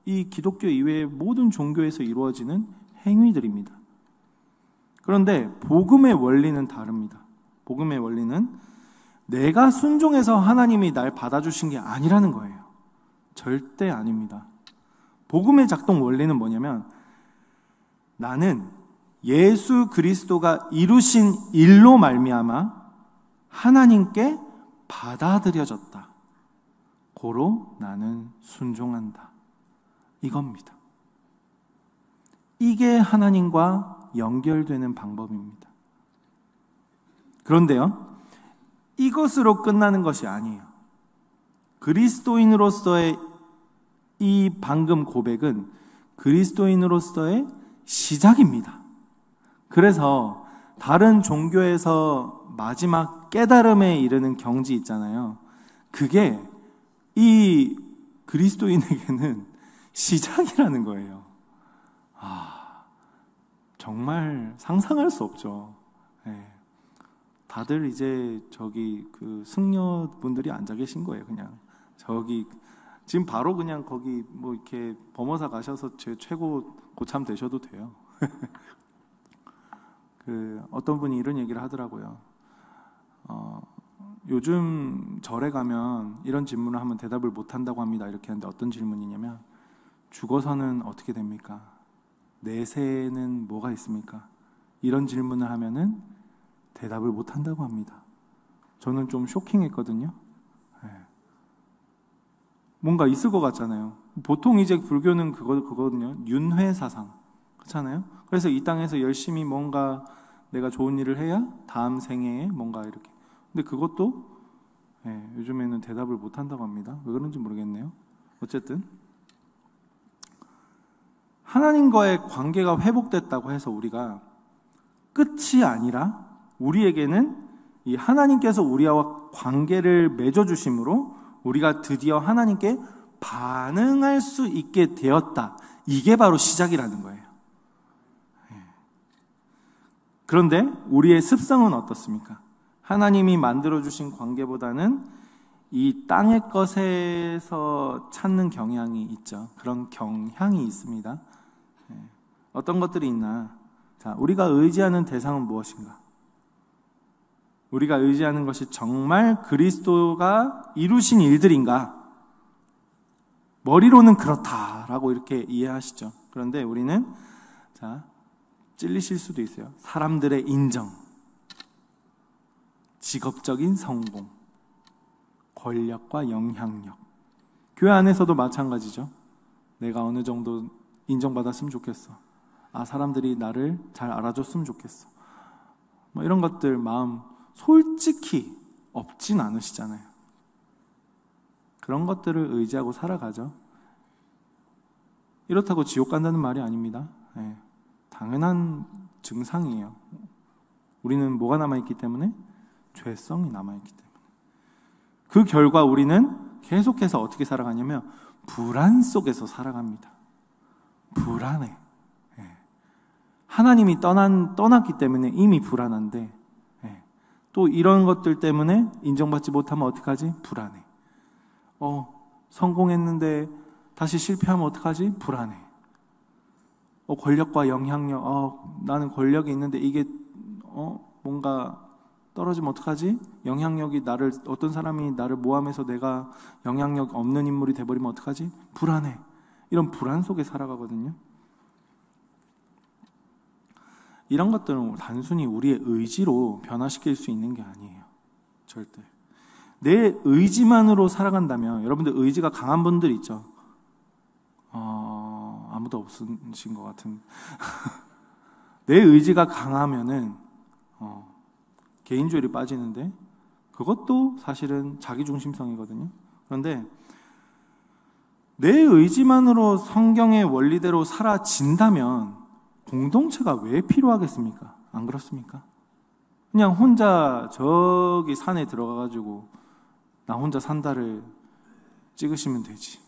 이 기독교 이외의 모든 종교에서 이루어지는 행위들입니다. 그런데 복음의 원리는 다릅니다. 복음의 원리는 내가 순종해서 하나님이 날 받아주신 게 아니라는 거예요. 절대 아닙니다. 복음의 작동 원리는 뭐냐면 나는 예수 그리스도가 이루신 일로 말미암아 하나님께 받아들여졌다. 고로 나는 순종한다. 이겁니다. 이게 하나님과 연결되는 방법입니다. 그런데요, 이것으로 끝나는 것이 아니에요. 그리스도인으로서의 이 방금 고백은 그리스도인으로서의 시작입니다. 그래서 다른 종교에서 마지막 깨달음에 이르는 경지 있잖아요. 그게 이 그리스도인에게는 시작이라는 거예요. 정말 상상할 수 없죠. 네. 다들 이제 저기 그 승려분들이 앉아 계신 거예요. 그냥 저기 지금 바로 그냥 거기 뭐 이렇게 범어사 가셔서 제 최고 고참 되셔도 돼요. 그 어떤 분이 이런 얘기를 하더라고요. 요즘 절에 가면 이런 질문을 하면 대답을 못 한다고 합니다. 이렇게 하는데 어떤 질문이냐면 죽어서는 어떻게 됩니까? 내세에는 뭐가 있습니까? 이런 질문을 하면은 대답을 못 한다고 합니다. 저는 좀 쇼킹했거든요. 네. 뭔가 있을 것 같잖아요. 보통 이제 불교는 그거거든요. 윤회 사상. 그렇잖아요. 그래서 이 땅에서 열심히 뭔가 내가 좋은 일을 해야 다음 생애에 뭔가 이렇게. 근데 그것도 요즘에는 대답을 못 한다고 합니다. 왜 그런지 모르겠네요. 어쨌든 하나님과의 관계가 회복됐다고 해서 우리가 끝이 아니라 우리에게는 이 하나님께서 우리와 관계를 맺어주심으로 우리가 드디어 하나님께 반응할 수 있게 되었다. 이게 바로 시작이라는 거예요. 그런데 우리의 습성은 어떻습니까? 하나님이 만들어주신 관계보다는 이 땅의 것에서 찾는 경향이 있죠. 그런 경향이 있습니다. 어떤 것들이 있나? 자, 우리가 의지하는 대상은 무엇인가? 우리가 의지하는 것이 정말 그리스도가 이루신 일들인가? 머리로는 그렇다라고 이렇게 이해하시죠. 그런데 우리는 자, 찔리실 수도 있어요. 사람들의 인정, 직업적인 성공, 권력과 영향력. 교회 안에서도 마찬가지죠. 내가 어느 정도 인정받았으면 좋겠어. 사람들이 나를 잘 알아줬으면 좋겠어. 뭐 이런 것들 마음 솔직히 없진 않으시잖아요. 그런 것들을 의지하고 살아가죠. 이렇다고 지옥 간다는 말이 아닙니다. 네, 당연한 증상이에요. 우리는 뭐가 남아있기 때문에? 죄성이 남아있기 때문에. 그 결과 우리는 계속해서 어떻게 살아가냐면 불안 속에서 살아갑니다. 불안해. 네. 하나님이 떠났기 때문에 이미 불안한데, 네. 또 이런 것들 때문에 인정받지 못하면 어떡하지? 불안해. 성공했는데 다시 실패하면 어떡하지? 불안해. 권력과 영향력, 나는 권력이 있는데 이게 뭔가 떨어지면 어떡하지? 영향력이 어떤 사람이 나를 모함해서 내가 영향력 없는 인물이 돼버리면 어떡하지? 불안해. 이런 불안 속에 살아가거든요. 이런 것들은 단순히 우리의 의지로 변화시킬 수 있는 게 아니에요. 절대. 내 의지만으로 살아간다면, 여러분들 의지가 강한 분들 있죠? 아무도 없으신 것 같은. 내 의지가 강하면은, 개인주의를 빠지는데, 그것도 사실은 자기중심성이거든요. 그런데, 내 의지만으로 성경의 원리대로 살아진다면, 공동체가 왜 필요하겠습니까? 안 그렇습니까? 그냥 혼자 저기 산에 들어가가지고, 나 혼자 산다를 찍으시면 되지.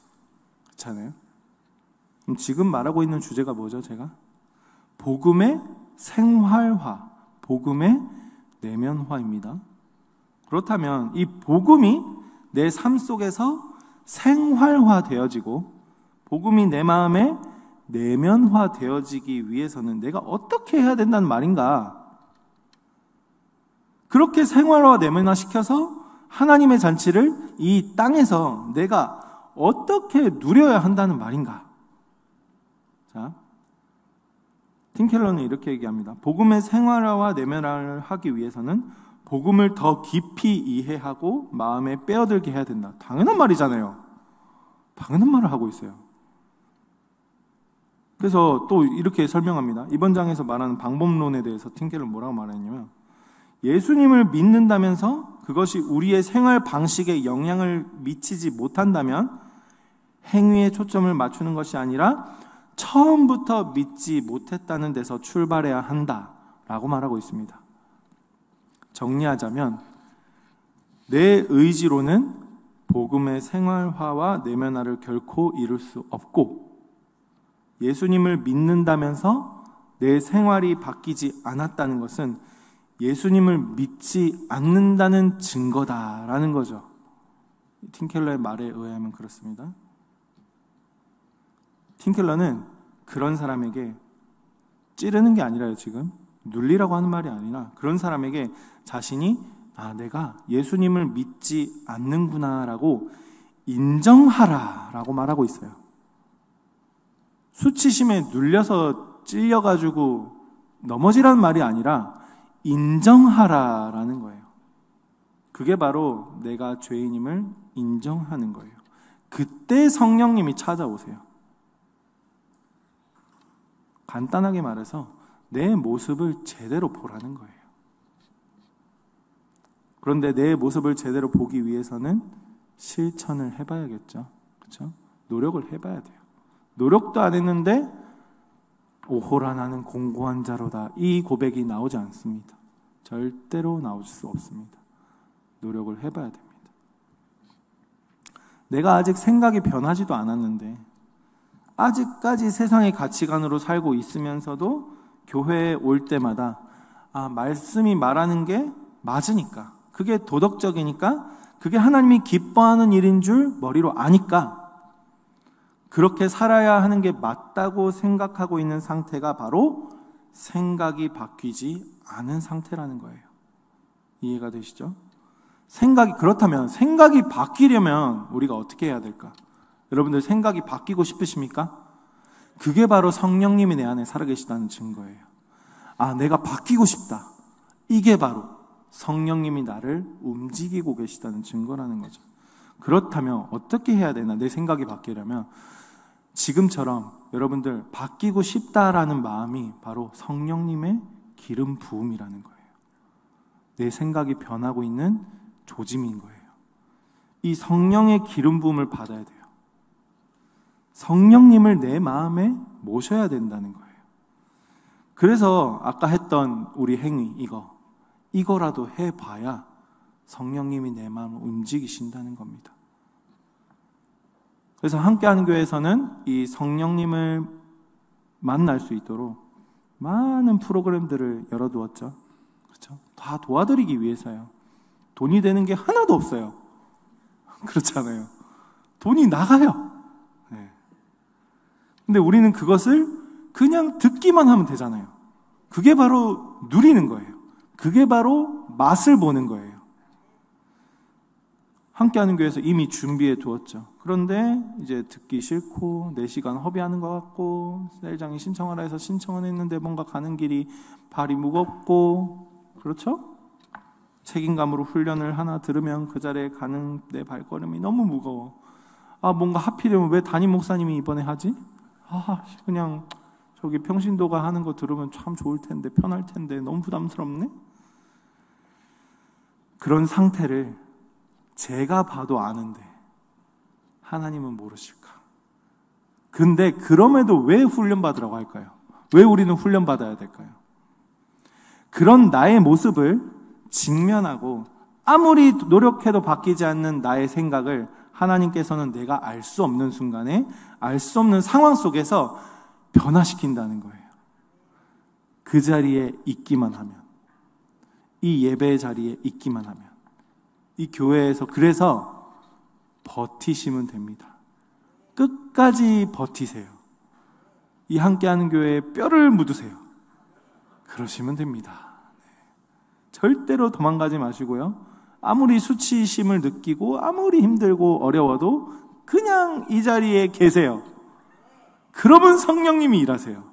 그렇잖아요? 그럼 지금 말하고 있는 주제가 뭐죠, 제가? 복음의 생활화, 복음의 내면화입니다. 그렇다면 이 복음이 내 삶 속에서 생활화 되어지고 복음이 내 마음에 내면화 되어지기 위해서는 내가 어떻게 해야 된다는 말인가? 그렇게 생활화 내면화 시켜서 하나님의 잔치를 이 땅에서 내가 어떻게 누려야 한다는 말인가? 자, 팀 켈러는 이렇게 얘기합니다. 복음의 생활화와 내면화를 하기 위해서는 복음을 더 깊이 이해하고 마음에 빼어들게 해야 된다. 당연한 말이잖아요. 당연한 말을 하고 있어요. 그래서 또 이렇게 설명합니다. 이번 장에서 말하는 방법론에 대해서 팀 켈러는 뭐라고 말했냐면, 예수님을 믿는다면서 그것이 우리의 생활 방식에 영향을 미치지 못한다면 행위에 초점을 맞추는 것이 아니라 처음부터 믿지 못했다는 데서 출발해야 한다라고 말하고 있습니다. 정리하자면 내 의지로는 복음의 생활화와 내면화를 결코 이룰 수 없고, 예수님을 믿는다면서 내 생활이 바뀌지 않았다는 것은 예수님을 믿지 않는다는 증거다라는 거죠. 팀 켈러의 말에 의하면 그렇습니다. 팀 켈러는 그런 사람에게 찌르는 게 아니라요, 지금 눌리라고 하는 말이 아니라 그런 사람에게 자신이 내가 예수님을 믿지 않는구나 라고 인정하라 라고 말하고 있어요. 수치심에 눌려서 찔려가지고 넘어지라는 말이 아니라 인정하라라는 거예요. 그게 바로 내가 죄인임을 인정하는 거예요. 그때 성령님이 찾아오세요. 간단하게 말해서 내 모습을 제대로 보라는 거예요. 그런데 내 모습을 제대로 보기 위해서는 실천을 해봐야겠죠. 그렇죠? 노력을 해봐야 돼요. 노력도 안 했는데 오호라 나는 공고한 자로다, 이 고백이 나오지 않습니다. 절대로 나올 수 없습니다. 노력을 해봐야 됩니다. 내가 아직 생각이 변하지도 않았는데 아직까지 세상의 가치관으로 살고 있으면서도 교회에 올 때마다 말씀이 말하는 게 맞으니까, 그게 도덕적이니까, 그게 하나님이 기뻐하는 일인 줄 머리로 아니까 그렇게 살아야 하는 게 맞다고 생각하고 있는 상태가 바로 생각이 바뀌지 않은 상태라는 거예요. 이해가 되시죠? 그렇다면 생각이 바뀌려면 우리가 어떻게 해야 될까? 여러분들 생각이 바뀌고 싶으십니까? 그게 바로 성령님이 내 안에 살아계시다는 증거예요. 아, 내가 바뀌고 싶다. 이게 바로 성령님이 나를 움직이고 계시다는 증거라는 거죠. 그렇다면 어떻게 해야 되나? 내 생각이 바뀌려면 지금처럼 여러분들 바뀌고 싶다라는 마음이 바로 성령님의 기름 부음이라는 거예요. 내 생각이 변하고 있는 조짐인 거예요. 이 성령의 기름 부음을 받아야 돼요. 성령님을 내 마음에 모셔야 된다는 거예요. 그래서 아까 했던 우리 행위 이거라도 해봐야 성령님이 내 마음을 움직이신다는 겁니다. 그래서 함께하는 교회에서는 이 성령님을 만날 수 있도록 많은 프로그램들을 열어두었죠. 그렇죠? 다 도와드리기 위해서요. 돈이 되는 게 하나도 없어요. 그렇잖아요. 돈이 나가요. 네. 근데 우리는 그것을 그냥 듣기만 하면 되잖아요. 그게 바로 누리는 거예요. 그게 바로 맛을 보는 거예요. 함께하는 교회에서 이미 준비해 두었죠. 그런데 이제 듣기 싫고 내 시간 허비하는 것 같고 셀장이 신청하라 해서 신청은 했는데 뭔가 가는 길이 발이 무겁고 그렇죠? 책임감으로 훈련을 하나 들으면 그 자리에 가는 내 발걸음이 너무 무거워. 아, 뭔가 하필이면 왜 담임 목사님이 이번에 하지? 아, 그냥 저기 평신도가 하는 거 들으면 참 좋을 텐데, 편할 텐데 너무 부담스럽네? 그런 상태를 제가 봐도 아는데 하나님은 모르실까? 근데 그럼에도 왜 훈련받으라고 할까요? 왜 우리는 훈련받아야 될까요? 그런 나의 모습을 직면하고 아무리 노력해도 바뀌지 않는 나의 생각을 하나님께서는 내가 알 수 없는 순간에 알 수 없는 상황 속에서 변화시킨다는 거예요. 그 자리에 있기만 하면, 이 예배의 자리에 있기만 하면, 이 교회에서 그래서 버티시면 됩니다. 끝까지 버티세요. 이 함께하는 교회에 뼈를 묻으세요. 그러시면 됩니다. 절대로 도망가지 마시고요. 아무리 수치심을 느끼고 아무리 힘들고 어려워도 그냥 이 자리에 계세요. 그러면 성령님이 일하세요.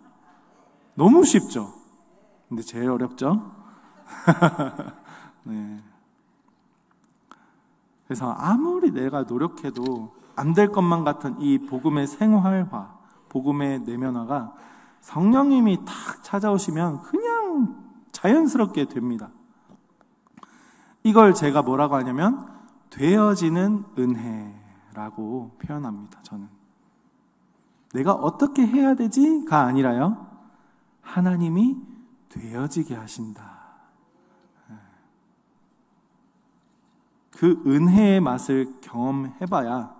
너무 쉽죠? 근데 제일 어렵죠? 네. 그래서 아무리 내가 노력해도 안 될 것만 같은 이 복음의 생활화, 복음의 내면화가 성령님이 탁 찾아오시면 그냥 자연스럽게 됩니다. 이걸 제가 뭐라고 하냐면 되어지는 은혜라고 표현합니다. 저는 내가 어떻게 해야 되지가 아니라요, 하나님이 되어지게 하신다. 그 은혜의 맛을 경험해봐야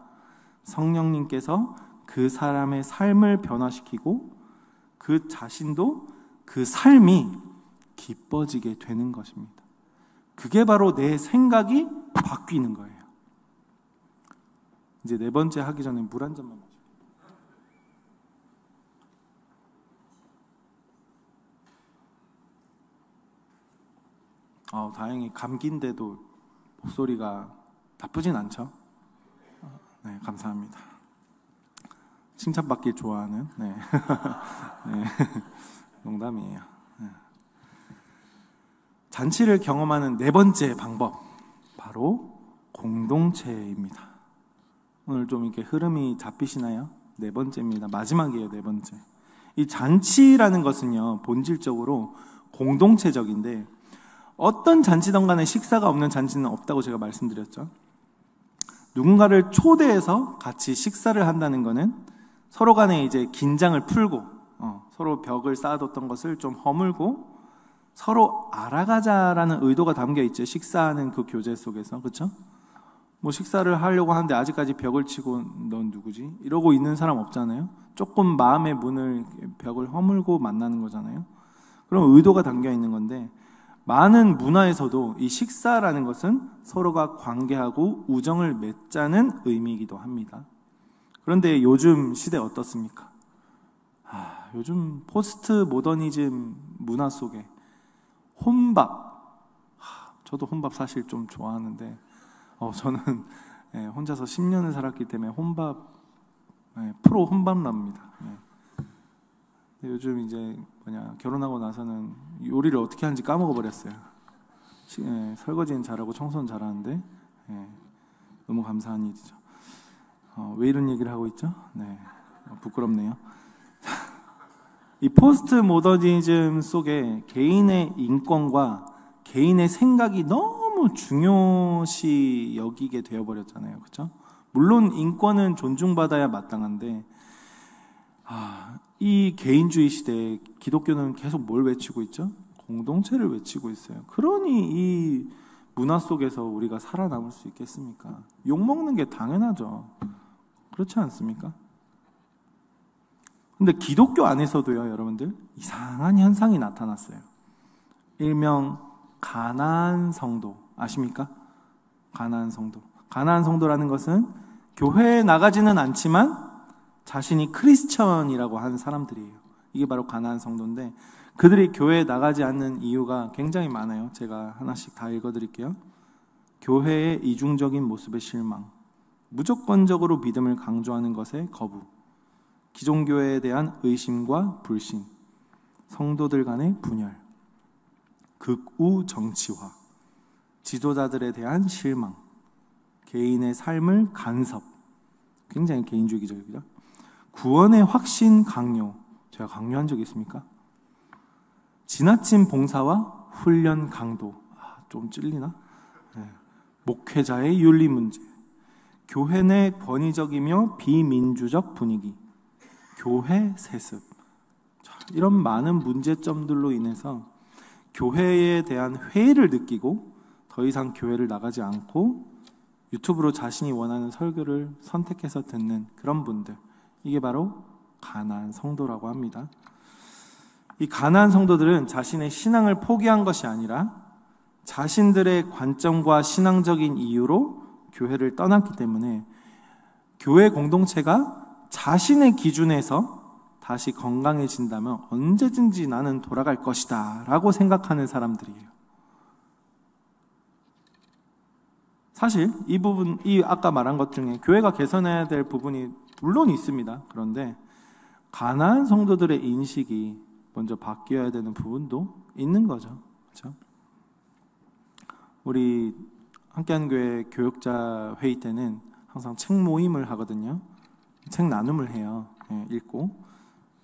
성령님께서 그 사람의 삶을 변화시키고 그 자신도 그 삶이 기뻐지게 되는 것입니다. 그게 바로 내 생각이 바뀌는 거예요. 이제 네 번째 하기 전에 물 한 잔만 마실게요. 다행히 감기인데도 목소리가 나쁘진 않죠? 네, 감사합니다. 칭찬받기 좋아하는, 네. 네. 농담이에요. 네. 잔치를 경험하는 네 번째 방법, 바로 공동체입니다. 오늘 좀 이렇게 흐름이 잡히시나요? 네 번째입니다. 마지막이에요, 네 번째. 이 잔치라는 것은요, 본질적으로 공동체적인데, 어떤 잔치든 간에 식사가 없는 잔치는 없다고 제가 말씀드렸죠. 누군가를 초대해서 같이 식사를 한다는 것은 서로 간에 이제 긴장을 풀고, 서로 벽을 쌓아뒀던 것을 좀 허물고, 서로 알아가자라는 의도가 담겨 있죠. 식사하는 그 교제 속에서. 그렇죠? 뭐 식사를 하려고 하는데 아직까지 벽을 치고 넌 누구지? 이러고 있는 사람 없잖아요. 조금 마음의 문을, 벽을 허물고 만나는 거잖아요. 그럼 의도가 담겨 있는 건데, 많은 문화에서도 이 식사라는 것은 서로가 관계하고 우정을 맺자는 의미이기도 합니다. 그런데 요즘 시대 어떻습니까? 요즘 포스트 모더니즘 문화 속에 혼밥, 저도 혼밥 사실 좀 좋아하는데 저는 혼자서 10년을 살았기 때문에 혼밥 프로 혼밥랍니다. 요즘 이제 결혼하고 나서는 요리를 어떻게 하는지 까먹어버렸어요. 설거지는 잘하고 청소는 잘하는데 너무 감사한 일이죠. 왜 이런 얘기를 하고 있죠? 부끄럽네요. 이 포스트 모더니즘 속에 개인의 인권과 개인의 생각이 너무 중요시 여기게 되어버렸잖아요. 그렇죠? 물론 인권은 존중받아야 마땅한데 이 개인주의 시대에 기독교는 계속 뭘 외치고 있죠? 공동체를 외치고 있어요. 그러니 이 문화 속에서 우리가 살아남을 수 있겠습니까? 욕먹는 게 당연하죠. 그렇지 않습니까? 근데 기독교 안에서도요, 여러분들, 이상한 현상이 나타났어요. 일명 가나안 성도, 아십니까? 가나안 성도. 가나안 성도라는 것은 교회에 나가지는 않지만 자신이 크리스천이라고 하는 사람들이에요. 이게 바로 가나안 성도인데, 그들이 교회에 나가지 않는 이유가 굉장히 많아요. 제가 하나씩 다 읽어드릴게요. 교회의 이중적인 모습의 실망, 무조건적으로 믿음을 강조하는 것의 거부, 기존교회에 대한 의심과 불신, 성도들 간의 분열, 극우 정치화, 지도자들에 대한 실망, 개인의 삶을 간섭, 굉장히 개인주의적이죠. 구원의 확신 강요, 제가 강요한 적이 있습니까? 지나친 봉사와 훈련 강도, 좀 찔리나? 목회자의 윤리 문제, 교회 내 권위적이며 비민주적 분위기, 교회 세습, 이런 많은 문제점들로 인해서 교회에 대한 회의를 느끼고 더 이상 교회를 나가지 않고 유튜브로 자신이 원하는 설교를 선택해서 듣는 그런 분들, 이게 바로 가나안 성도라고 합니다. 이 가나안 성도들은 자신의 신앙을 포기한 것이 아니라 자신들의 관점과 신앙적인 이유로 교회를 떠났기 때문에 교회 공동체가 자신의 기준에서 다시 건강해진다면 언제든지 나는 돌아갈 것이다 라고 생각하는 사람들이에요. 사실 이 아까 말한 것 중에 교회가 개선해야 될 부분이 물론 있습니다. 그런데 가나안 성도들의 인식이 먼저 바뀌어야 되는 부분도 있는 거죠. 그렇죠? 우리 함께하는 교회 교역자 회의 때는 항상 책 모임을 하거든요. 책 나눔을 해요. 읽고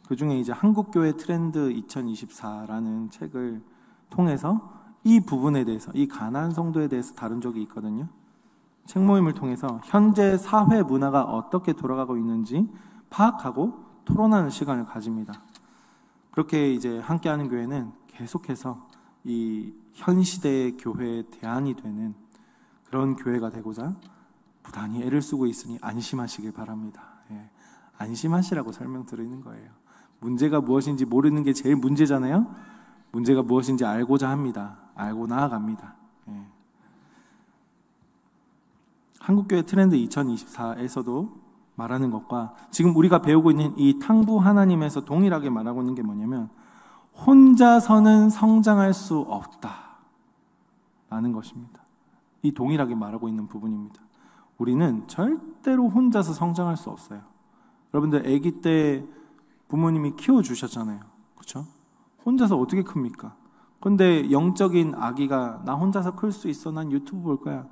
그 중에 이제 한국교회 트렌드 2024라는 책을 통해서 이 부분에 대해서, 이 가나안 성도에 대해서 다룬 적이 있거든요. 책 모임을 통해서 현재 사회 문화가 어떻게 돌아가고 있는지 파악하고 토론하는 시간을 가집니다. 그렇게 이제 함께하는 교회는 계속해서 이 현 시대의 교회의 대안이 되는 그런 교회가 되고자 부단히 애를 쓰고 있으니 안심하시길 바랍니다. 안심하시라고 설명드리는 거예요. 문제가 무엇인지 모르는 게 제일 문제잖아요. 문제가 무엇인지 알고자 합니다. 알고 나아갑니다. 한국교회 트렌드 2024에서도 말하는 것과 지금 우리가 배우고 있는 이 탕부 하나님에서 동일하게 말하고 있는 게 뭐냐면 혼자서는 성장할 수 없다 라는 것입니다. 이 동일하게 말하고 있는 부분입니다. 우리는 절대로 혼자서 성장할 수 없어요. 여러분들 아기 때 부모님이 키워주셨잖아요. 그렇죠? 혼자서 어떻게 큽니까? 근데 영적인 아기가 나 혼자서 클 수 있어, 난 유튜브 볼 거야,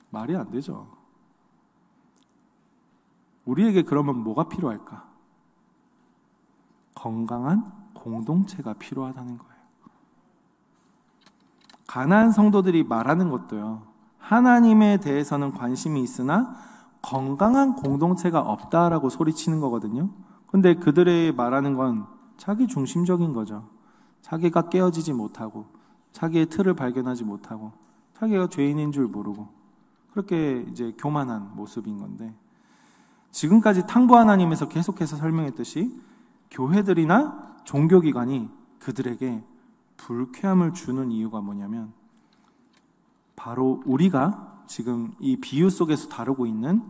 말이 안 되죠. 우리에게 그러면 뭐가 필요할까? 건강한 공동체가 필요하다는 거예요. 가나안 성도들이 말하는 것도요, 하나님에 대해서는 관심이 있으나 건강한 공동체가 없다라고 소리치는 거거든요. 근데 그들의 말하는 건 자기 중심적인 거죠. 자기가 깨어지지 못하고 자기의 틀을 발견하지 못하고 자기가 죄인인 줄 모르고 그렇게 이제 교만한 모습인 건데, 지금까지 탕부 하나님에서 계속해서 설명했듯이 교회들이나 종교기관이 그들에게 불쾌함을 주는 이유가 뭐냐면 바로 우리가 지금 이 비유 속에서 다루고 있는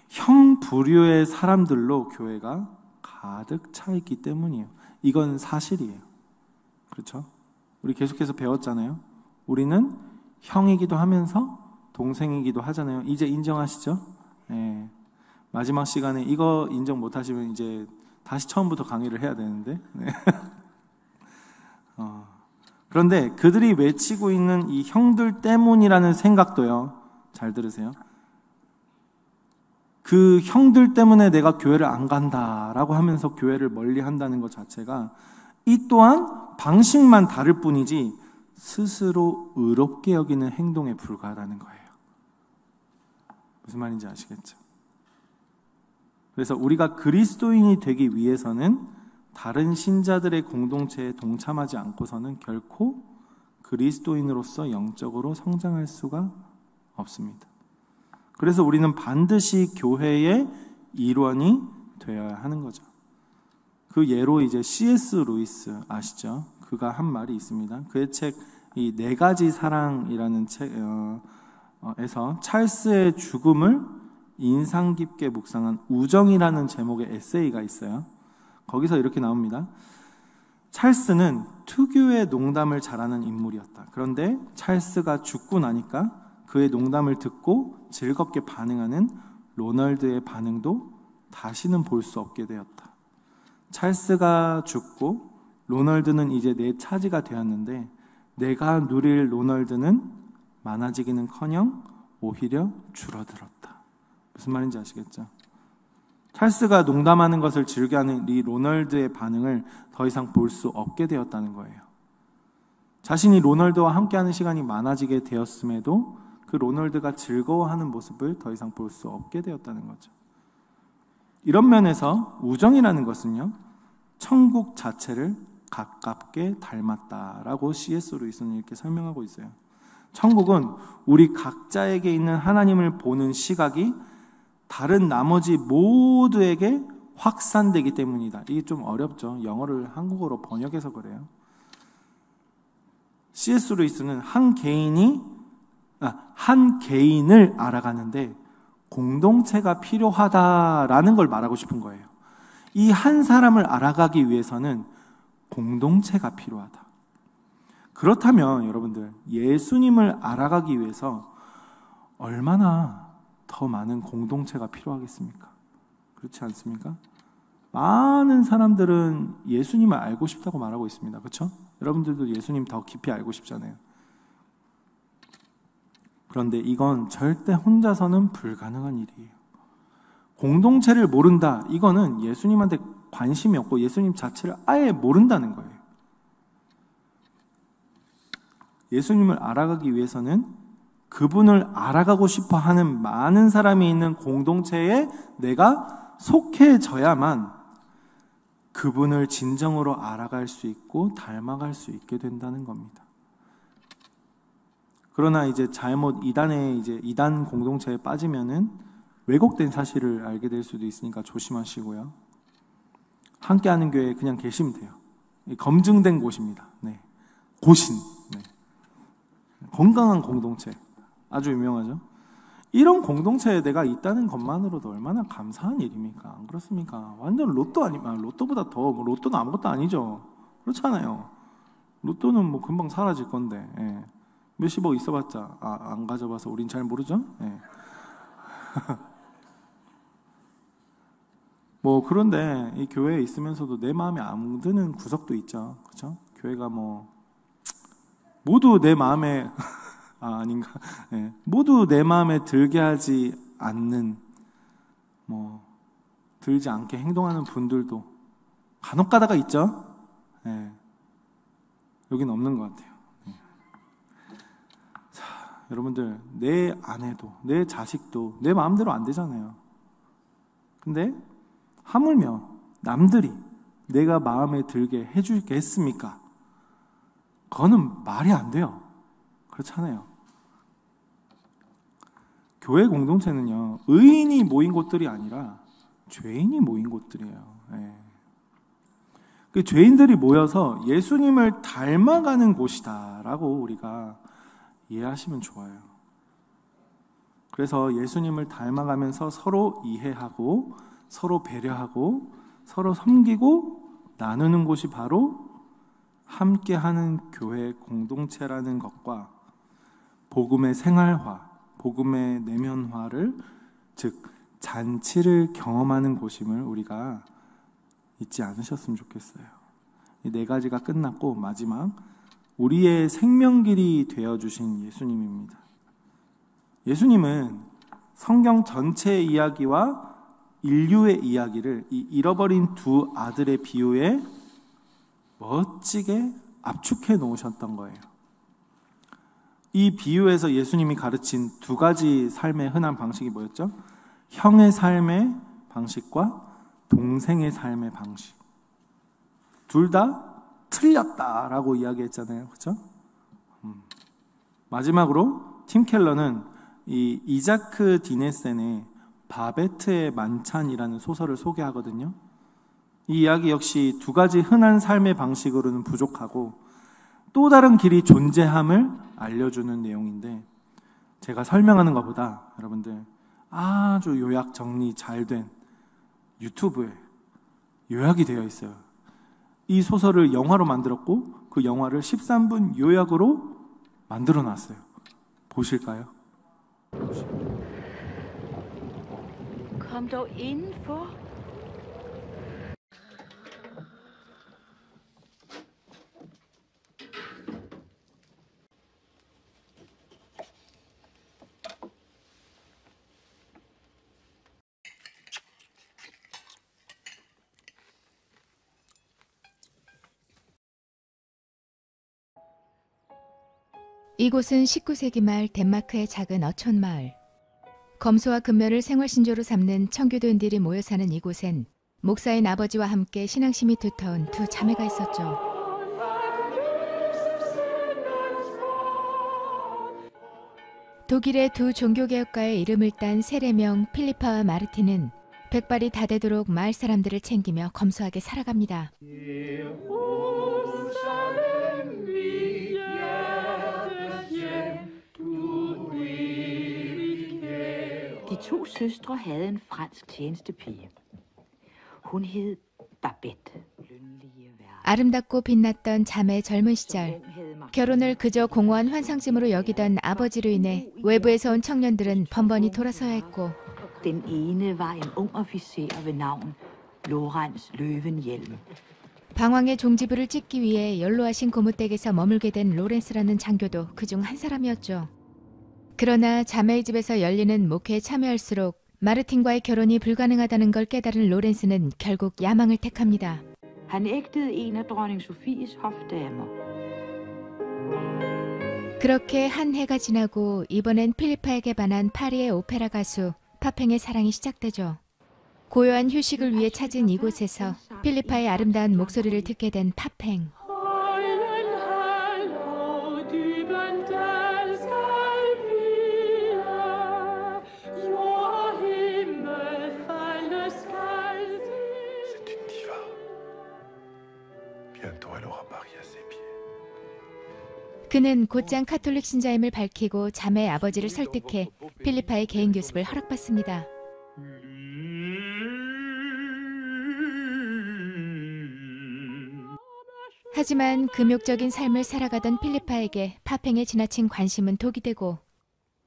형 부류의 사람들로 교회가 가득 차 있기 때문이에요. 이건 사실이에요. 그렇죠? 우리 계속해서 배웠잖아요. 우리는 형이기도 하면서 동생이기도 하잖아요. 이제 인정하시죠? 네. 마지막 시간에 이거 인정 못하시면 이제 다시 처음부터 강의를 해야 되는데. 네. 그런데 그들이 외치고 있는 이 형들 때문이라는 생각도요. 잘 들으세요. 그 형들 때문에 내가 교회를 안 간다라고 하면서 교회를 멀리 한다는 것 자체가 이 또한 방식만 다를 뿐이지 스스로 의롭게 여기는 행동에 불과하다는 거예요. 무슨 말인지 아시겠죠? 그래서 우리가 그리스도인이 되기 위해서는 다른 신자들의 공동체에 동참하지 않고서는 결코 그리스도인으로서 영적으로 성장할 수가 없습니다. 그래서 우리는 반드시 교회의 일원이 되어야 하는 거죠. 그 예로 이제 C.S. 루이스 아시죠? 그가 한 말이 있습니다. 그의 책 이 네 가지 사랑이라는 책에서 찰스의 죽음을 인상 깊게 묵상한 우정이라는 제목의 에세이가 있어요. 거기서 이렇게 나옵니다. 찰스는 특유의 농담을 잘하는 인물이었다. 그런데 찰스가 죽고 나니까 그의 농담을 듣고 즐겁게 반응하는 로널드의 반응도 다시는 볼 수 없게 되었다. 찰스가 죽고 로널드는 이제 내 차지가 되었는데 내가 누릴 로널드는 많아지기는커녕 오히려 줄어들었다. 무슨 말인지 아시겠죠? 찰스가 농담하는 것을 즐겨하는 이 로널드의 반응을 더 이상 볼 수 없게 되었다는 거예요. 자신이 로널드와 함께하는 시간이 많아지게 되었음에도 그 로널드가 즐거워하는 모습을 더 이상 볼 수 없게 되었다는 거죠. 이런 면에서 우정이라는 것은요, 천국 자체를 가깝게 닮았다라고 C.S. 루이스는 이렇게 설명하고 있어요. 천국은 우리 각자에게 있는 하나님을 보는 시각이 다른 나머지 모두에게 확산되기 때문이다. 이게 좀 어렵죠. 영어를 한국어로 번역해서 그래요. C.S. 루이스는 한 개인을 알아가는데 공동체가 필요하다라는 걸 말하고 싶은 거예요. 이 한 사람을 알아가기 위해서는 공동체가 필요하다. 그렇다면 여러분들, 예수님을 알아가기 위해서 얼마나 더 많은 공동체가 필요하겠습니까? 그렇지 않습니까? 많은 사람들은 예수님을 알고 싶다고 말하고 있습니다. 그렇죠? 여러분들도 예수님 더 깊이 알고 싶잖아요. 그런데 이건 절대 혼자서는 불가능한 일이에요. 공동체를 모른다. 이거는 예수님한테 관심이 없고 예수님 자체를 아예 모른다는 거예요. 예수님을 알아가기 위해서는 그분을 알아가고 싶어 하는 많은 사람이 있는 공동체에 내가 속해져야만 그분을 진정으로 알아갈 수 있고 닮아갈 수 있게 된다는 겁니다. 그러나 이제 잘못 이단 공동체에 빠지면은 왜곡된 사실을 알게 될 수도 있으니까 조심하시고요. 함께하는 교회에 그냥 계시면 돼요. 검증된 곳입니다. 네. 고신. 네. 건강한 공동체. 아주 유명하죠. 이런 공동체에 내가 있다는 것만으로도 얼마나 감사한 일입니까? 안 그렇습니까? 완전 로또 로또보다 더, 로또는 아무것도 아니죠. 그렇잖아요. 로또는 뭐 금방 사라질 건데, 예. 몇십억 있어봤자, 안 가져봐서 우린 잘 모르죠? 예. 뭐, 그런데 이 교회에 있으면서도 내 마음에 안 드는 구석도 있죠. 그렇죠? 교회가 모두 내 마음에, 아닌가. 예. 모두 내 마음에 들게 하지 않는, 들지 않게 행동하는 분들도 간혹 가다가 있죠? 예. 여긴 없는 것 같아요. 예. 자, 여러분들, 내 아내도, 내 자식도 내 마음대로 안 되잖아요. 근데, 하물며 남들이 내가 마음에 들게 해주겠습니까? 그거는 말이 안 돼요. 그렇잖아요. 교회 공동체는요, 의인이 모인 곳들이 아니라 죄인이 모인 곳들이에요. 예. 그 죄인들이 모여서 예수님을 닮아가는 곳이다라고 우리가 이해하시면 좋아요. 그래서 예수님을 닮아가면서 서로 이해하고 서로 배려하고 서로 섬기고 나누는 곳이 바로 함께하는 교회 공동체라는 것과 복음의 생활화, 복음의 내면화를 즉 잔치를 경험하는 곳임을 우리가 잊지 않으셨으면 좋겠어요. 이 네 가지가 끝났고 마지막 우리의 생명길이 되어주신 예수님입니다. 예수님은 성경 전체의 이야기와 인류의 이야기를 이 잃어버린 두 아들의 비유에 멋지게 압축해 놓으셨던 거예요. 이 비유에서 예수님이 가르친 두 가지 삶의 흔한 방식이 뭐였죠? 형의 삶의 방식과 동생의 삶의 방식. 둘 다 틀렸다라고 이야기했잖아요. 그렇죠? 마지막으로 팀 켈러는 이 이자크 디네센의 바베트의 만찬이라는 소설을 소개하거든요. 이 이야기 역시 두 가지 흔한 삶의 방식으로는 부족하고 또 다른 길이 존재함을 알려주는 내용인데 제가 설명하는 것보다 여러분들 아주 요약 정리 잘 된 유튜브에 요약이 되어 있어요. 이 소설을 영화로 만들었고 그 영화를 13분 요약으로 만들어 놨어요. 보실까요? Kom dog indenfor. 이곳은 19세기 말 덴마크의 작은 어촌 마을. 검소와 금면을 생활신조로 삼는 청교도인들이 모여 사는 이곳엔 목사인 아버지와 함께 신앙심이 두터운 두 자매가 있었죠. 독일의 두 종교개혁가의 이름을 딴 세례명 필리파와 마르틴은 백발이 다 되도록 마을 사람들을 챙기며 검소하게 살아갑니다. De to søstre havde en fransk tjenestepige. Hun hed Babette. 아름답고 빛났던 자매의 젊은 시절, 결혼을 그저 공허한 환상쯤으로 여기던 아버지로 인해 외부에서 온 청년들은 번번이 돌아서야 했고 Den ene var en ung officer ved navn Lorenz Löwenhjelm. 방황의 종지부를 찍기 위해 연로하신 고무댁에서 머물게 된 로렌스라는 장교도 그중 한 사람이었죠. 그러나 자매의 집에서 열리는 목회에 참여할수록 마르틴과의 결혼이 불가능하다는 걸 깨달은 로렌스는 결국 야망을 택합니다. Han ægtede en af dronning Sophies hofdamer. 그렇게 한 해가 지나고 이번엔 필리파에게 반한 파리의 오페라 가수 파팽의 사랑이 시작되죠. 고요한 휴식을 위해 찾은 이곳에서 필리파의 아름다운 목소리를 듣게 된 파팽. 그는 곧장 카톨릭 신자임을 밝히고 자매의 아버지를 설득해 필리파의 개인 교습을 허락받습니다. 하지만 금욕적인 삶을 살아가던 필리파에게 파팽의 지나친 관심은 독이 되고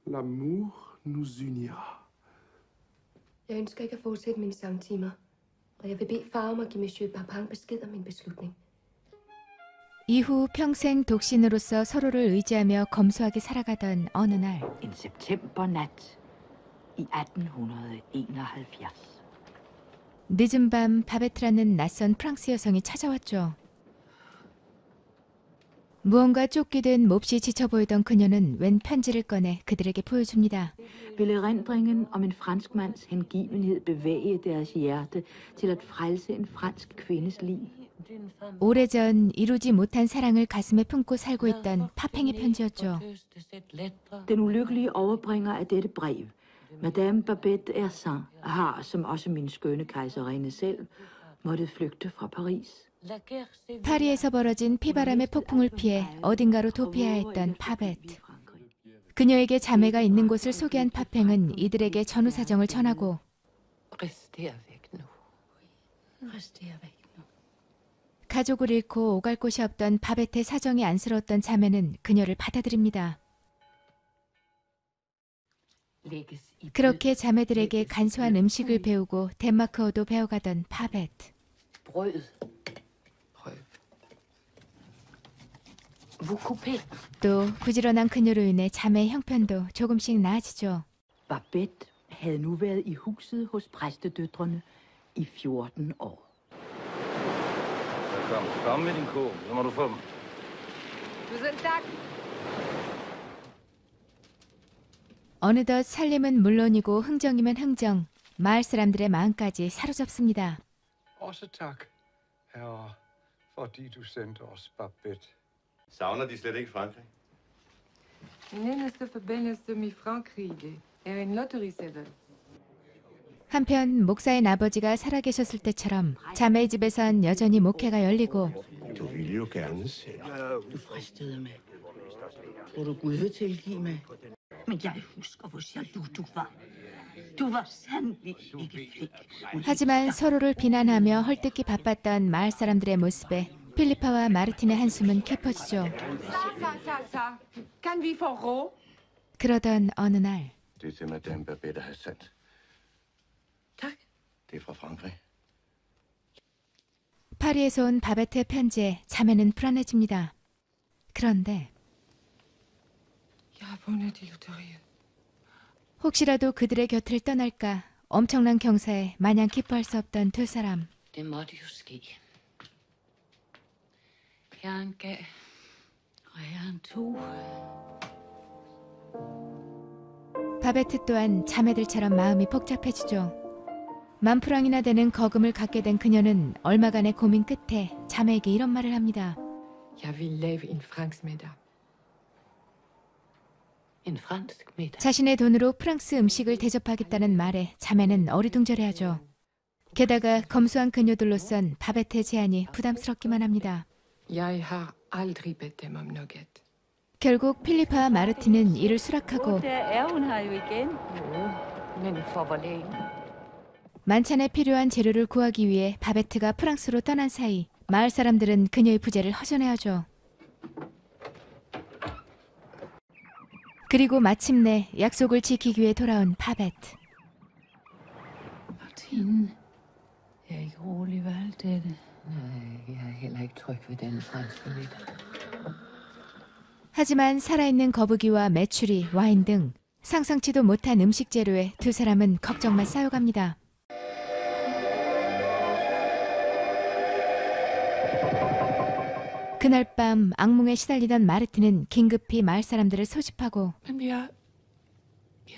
L'amour nous unira. Jeg ønsker ikke at fortsætte mine samtimer, og jeg vil bede far om at give Monsieur Papin besked om min beslutning. 이후 평생 독신으로서 서로를 의지하며 검소하게 살아가던 어느 날 En septembernat i 1871. 늦은 밤 바베트라는 낯선 프랑스 여성이 찾아왔죠. 무언가 쫓기듯 몹시 지쳐 보이던 그녀는 웬 편지를 꺼내 그들에게 보여줍니다. Vil erindringen om en franskmands hengivenhed bevæge deres hjerte til at frelse en fransk kvindes liv? 오래전 이루지 못한 사랑을 가슴에 품고 살고 있던 파팽의 편지였죠. Den ulykkelige overbringer af dette brev, Madame Babette Ersan, har, som også min skønne kejserinde selv, måttet flygte fra Paris. 파리에서 벌어진 피바람의 폭풍을 피해 어딘가로 도피해야 했던 파베트. 그녀에게 자매가 있는 곳을 소개한 파팽은 이들에게 전후 사정을 전하고 Rester avec nous. Rester avec nous. 가족을 잃고 오갈 곳이 없던 바베트의 사정이 안쓰러웠던 자매는 그녀를 받아들입니다. 그렇게 자매들에게 간소한 음식을 배우고 덴마크어도 배워가던 바베트. Brød. Vous coupez. 또 부지런한 그녀로 인해 자매의 형편도 조금씩 나아지죠. Babette havde nu været i huset hos præstedøtrene i 14 år. Kom med din ko, så må du få dem. Tusind tak. 어느덧 살림은 물론이고 흥정이면 흥정, 마을 사람들의 마음까지 사로잡습니다. Også tak, herre, fordi du sendte os Babette. Savner de slet ikke Frankrig? Min eneste forbindelse med Frankrike er en lotteriseddel. 한편 목사인 아버지가 살아계셨을 때처럼 자매의 집에선 여전히 목회가 열리고 Du ville jo gerne selv. Du fristede mig. Tror du Gud vil tilgive mig? Men jeg husker, hvor jaloux du var. Du var sandelig ikke flink. 하지만 서로를 비난하며 헐뜯기 바빴던 마을 사람들의 모습에 필리파와 마르틴의 한숨은 깊어지죠. Så. Kan vi få ro? 그러던 어느 날 Det er til Madame Babette har sendt. Tak. Det er fra Frankrig. 파리에서 온 바베트의 편지에 자매는 불안해집니다. 그런데 Jeg har vundet i lotteriet. 혹시라도 그들의 곁을 떠날까 엄청난 경사에 마냥 기뻐할 수 없던 두 사람. Det måtte jo ske. Herren gav, og herren tog. 바베트 또한 자매들처럼 마음이 복잡해지죠. 10,000프랑이나 되는 거금을 갖게 된 그녀는 얼마간의 고민 끝에 자매에게 이런 말을 합니다. Jeg vil lave en fransk middag. En fransk middag. 자신의 돈으로 프랑스 음식을 대접하겠다는 말에 자매는 어리둥절해하죠. 게다가 검소한 그녀들로선 바베트의 제안이 부담스럽기만 합니다. Jeg har aldrig bedt dem om nugget. 결국 필리파와 마르틴은 이를 수락하고 Der er hun her jo igen. Jo, men for hvor længe? 만찬에 필요한 재료를 구하기 위해 바베트가 프랑스로 떠난 사이 마을 사람들은 그녀의 부재를 허전해하죠. 그리고 마침내 약속을 지키기 위해 돌아온 바베트. Martine, jeg er ikke rolig ved alt dette. Nej, jeg er heller ikke tryg ved den franske middag. 하지만 살아있는 거북이와 메추리, 와인 등 상상치도 못한 음식 재료에 두 사람은 걱정만 쌓여갑니다. 그날 밤 악몽에 시달리던 마르틴은 긴급히 마을 사람들을 소집하고 Men vi har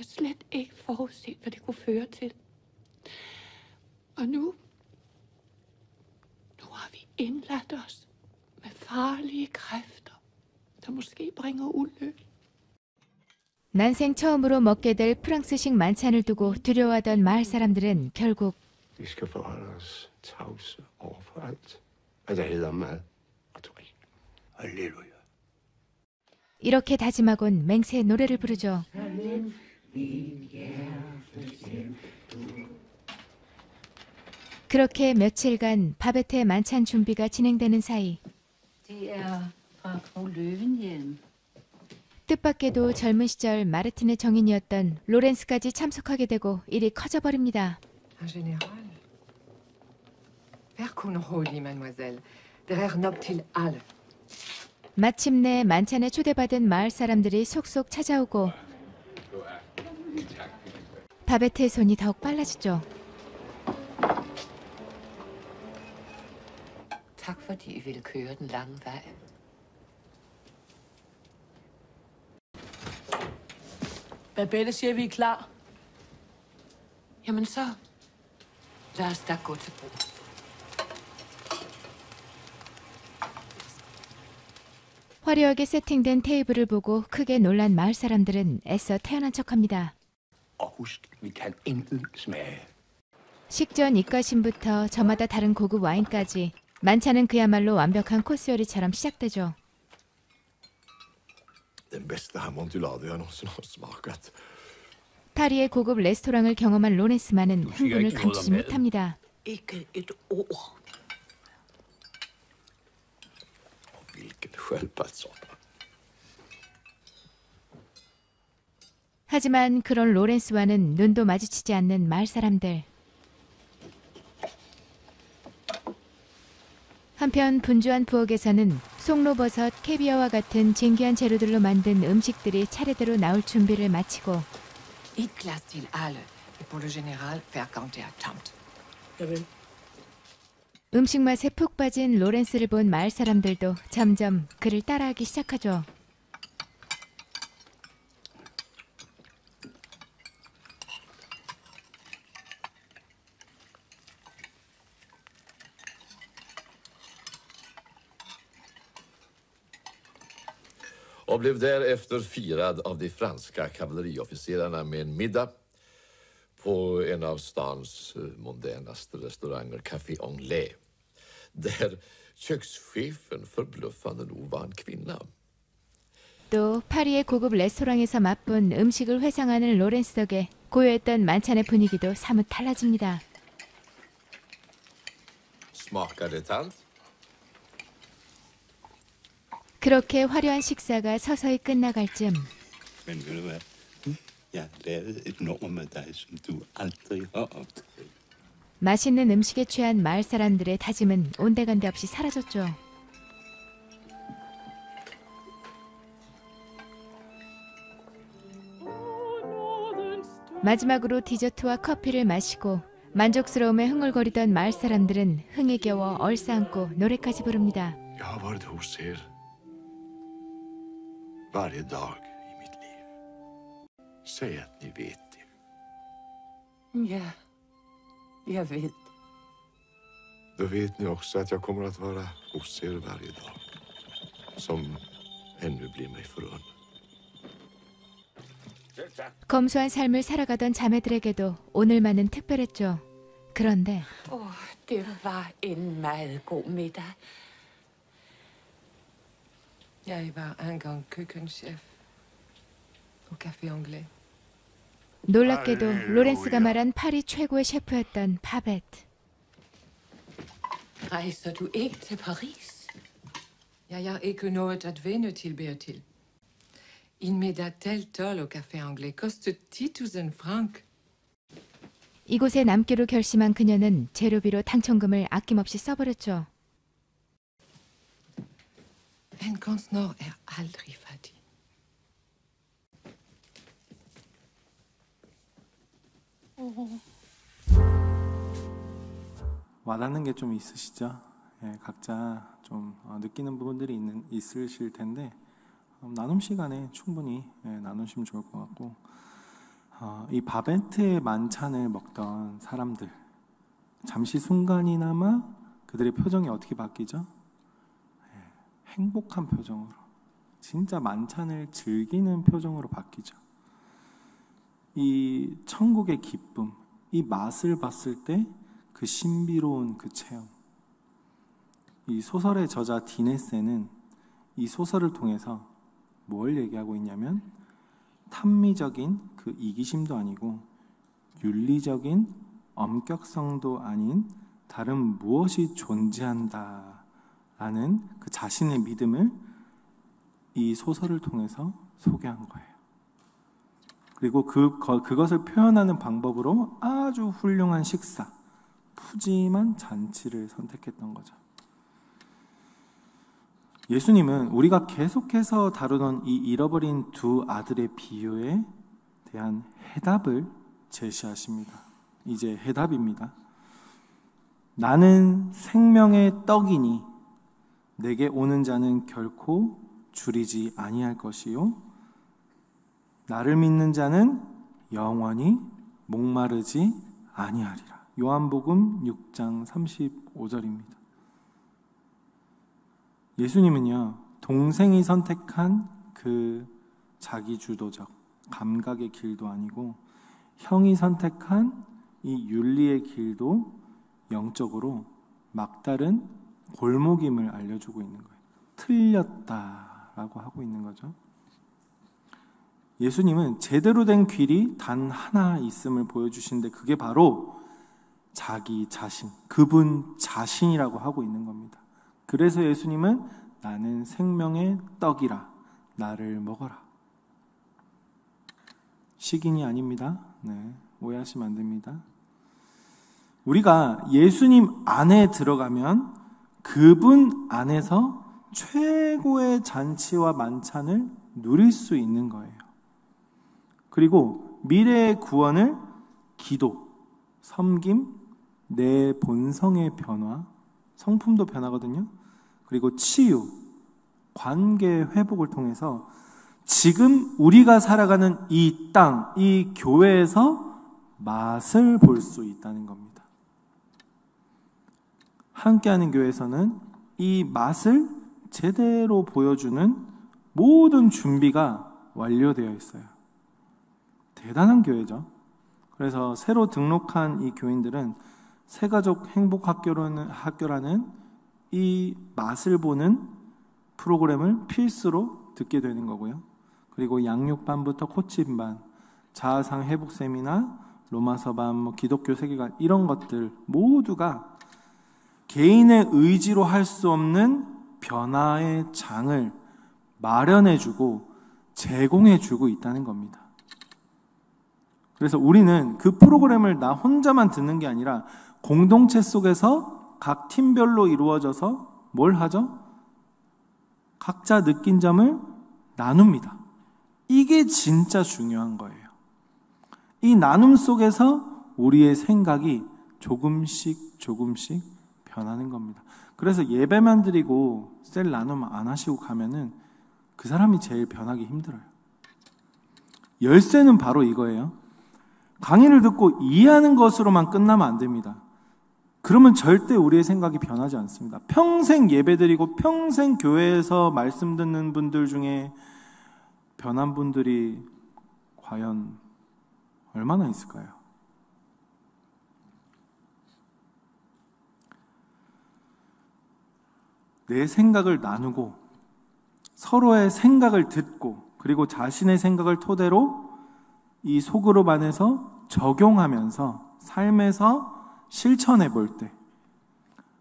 slet ikke forudset, hvad det kunne føre til. Og nu har vi indladt os med farlige kræfter, der måske bringer ulykke. 난생 처음으로 먹게 될 프랑스식 만찬을 두고 두려워하던 마을 사람들은 결국 Vi skal forholde os tavse over for alt, hvad der hedder mad og drik. Halleluja. 이렇게 다짐하곤 맹세 노래를 부르죠. 그렇게 며칠간 바베트의 만찬 준비가 진행되는 사이 Det er fra fru Løvenhjelm. 뜻밖에도 젊은 시절 마르틴의 정인이었던 로렌스까지 참석하게 되고 일이 커져버립니다. En general. Vær kun rolig, mademoiselle. Der er nok til alle. 마침내 만찬에 초대받은 마을 사람들이 속속 찾아오고 바베트의 손이 더욱 빨라지죠. Tak fordi I ville køre den lange vej. Babette siger, vi er klar. Jamen så, lad os da gå til brug. 화려하게 세팅된 테이블을 보고 크게 놀란 마을 사람들은 애써 태연한 척합니다. Og husk, vi kan intet smage. 식전 입가심부터 저마다 다른 고급 와인까지 만찬은 그야말로 완벽한 코스 요리처럼 시작되죠. Den bästa amontillado jag någonsin har smakat. 파리의 고급 레스토랑을 경험한 로렌스만은 흥분을 감추지 못합니다. Ikke et ord. Vilken sköldpaddsoppa. 하지만 그런 로렌스와는 눈도 마주치지 않는 마을 사람들. 한편 분주한 부엌에서는 송로버섯, 캐비어와 같은 진귀한 재료들로 만든 음식들이 차례대로 나올 준비를 마치고 Il glace-t-il alle, et pour le général, faire compter à tante. Jamen, 음식 맛에 푹 빠진 로렌스를 본 마을 사람들도 점점 그를 따라하기 시작하죠. Och blev därefter firad av de franska kavalleriofficerarna med en middag på en av stans modernaste restauranger, Café Anglais, där kökschefen förbluffande nog var en kvinna. 또 파리의 고급 레스토랑에서 맛본 음식을 회상하는 로렌스 덕에 고요했던 만찬의 분위기도 사뭇 달라집니다. Smakar det tant? 그렇게 화려한 식사가 서서히 끝나갈 즈음 Men ved du hvad? Jeg lavede et nummer med dig, som du aldrig har opdaget. 맛있는 음식에 취한 마을 사람들의 다짐은 온데간데 없이 사라졌죠. 마지막으로 디저트와 커피를 마시고 만족스러움에 흥얼거리던 마을 사람들은 흥에 겨워 얼싸안고 노래까지 부릅니다. Jag har varit hos er varje dag i mitt liv. Säg att ni vet det. Ja, jag vet. Då vet ni också att jag kommer att vara hos er varje dag. Som ännu blir mig förunnat. 검소한 삶을 살아가던 자매들에게도 오늘만은 특별했죠. 그런데 det var en meget god middag. Jeg var engang køkkenchef au Café Anglais. 놀랍게도 로렌스가 말한 파리 최고의 셰프였던 바베트. Rejser du ikke til Paris? Jeg har ikke noget at vende tilbage til. En middag teltol au Café Anglais koste 10.000 francs. 이곳에 남기로 결심한 그녀는 재료비로 당첨금을 아낌없이 써버렸죠. En kunstner er aldrig fattig. 와닿는 게 좀 있으시죠? 예, 각자 좀 느끼는 부분들이 있으실 텐데 나눔 시간에 충분히 나누시면 좋을 것 같고 이 바베트의 만찬을 먹던 사람들 잠시 순간이나마 그들의 표정이 어떻게 바뀌죠? 행복한 표정으로 진짜 만찬을 즐기는 표정으로 바뀌죠. 이 천국의 기쁨, 이 맛을 봤을 때 그 신비로운 그 체험. 이 소설의 저자 디네세는 이 소설을 통해서 뭘 얘기하고 있냐면 탐미적인 그 이기심도 아니고 윤리적인 엄격성도 아닌 다른 무엇이 존재한다라는 그 자신의 믿음을 이 소설을 통해서 소개한 거예요. 그리고 그것을 표현하는 방법으로 아주 훌륭한 식사, 푸짐한 잔치를 선택했던 거죠. 예수님은 우리가 계속해서 다루던 이 잃어버린 두 아들의 비유에 대한 해답을 제시하십니다. 이제 해답입니다. 나는 생명의 떡이니 내게 오는 자는 결코 줄이지 아니할 것이요 나를 믿는 자는 영원히 목마르지 아니하리라. 요한복음 6장 35절입니다. 예수님은요, 동생이 선택한 그 자기주도적 감각의 길도 아니고 형이 선택한 이 윤리의 길도 영적으로 막다른 골목임을 알려주고 있는 거예요. 틀렸다라고 하고 있는 거죠. 예수님은 제대로 된 길이 단 하나 있음을 보여주시는데 그게 바로 자기 자신, 그분 자신이라고 하고 있는 겁니다. 그래서 예수님은 나는 생명의 떡이라 나를 먹어라. 식인이 아닙니다. 네, 오해하시면 안 됩니다. 우리가 예수님 안에 들어가면 그분 안에서 최고의 잔치와 만찬을 누릴 수 있는 거예요. 그리고 미래의 구원을 기도, 섬김, 내 본성의 변화, 성품도 변하거든요. 그리고 치유, 관계 회복을 통해서 지금 우리가 살아가는 이 땅, 이 교회에서 맛을 볼 수 있다는 겁니다. 함께하는 교회에서는 이 맛을 제대로 보여주는 모든 준비가 완료되어 있어요. 대단한 교회죠. 그래서 새로 등록한 이 교인들은 새가족 행복학교라는 이 맛을 보는 프로그램을 필수로 듣게 되는 거고요. 그리고 양육반부터 코칭반, 자아상 회복 세미나, 로마서반, 기독교 세계관 이런 것들 모두가 개인의 의지로 할 수 없는 변화의 장을 마련해주고 제공해주고 있다는 겁니다. 그래서 우리는 그 프로그램을 나 혼자만 듣는 게 아니라 공동체 속에서 각 팀별로 이루어져서 뭘 하죠? 각자 느낀 점을 나눕니다. 이게 진짜 중요한 거예요. 이 나눔 속에서 우리의 생각이 조금씩 변하는 겁니다. 그래서 예배만 드리고 셀 나눔 안 하시고 가면은 그 사람이 제일 변하기 힘들어요. 열쇠는 바로 이거예요. 강의를 듣고 이해하는 것으로만 끝나면 안 됩니다. 그러면 절대 우리의 생각이 변하지 않습니다. 평생 예배드리고 평생 교회에서 말씀 듣는 분들 중에 변한 분들이 과연 얼마나 있을까요? 내 생각을 나누고 서로의 생각을 듣고 그리고 자신의 생각을 토대로 이 속으로 안에서 적용하면서 삶에서 실천해 볼 때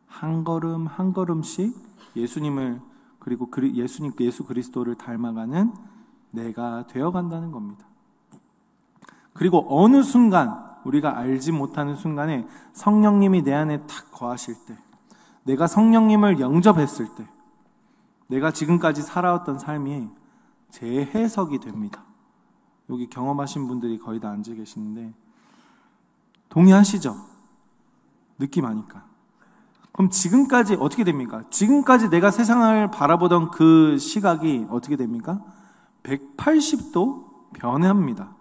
한 걸음 한 걸음씩 예수님을 그리고 예수 그리스도를 닮아가는 내가 되어간다는 겁니다. 그리고 어느 순간 우리가 알지 못하는 순간에 성령님이 내 안에 탁 거하실 때 내가 성령님을 영접했을 때 내가 지금까지 살아왔던 삶이 재해석이 됩니다. 여기 경험하신 분들이 거의 다 앉아 계시는데 동의하시죠? 느낌 아니까. 그럼 지금까지 어떻게 됩니까? 지금까지 내가 세상을 바라보던 그 시각이 어떻게 됩니까? 180도 변합니다.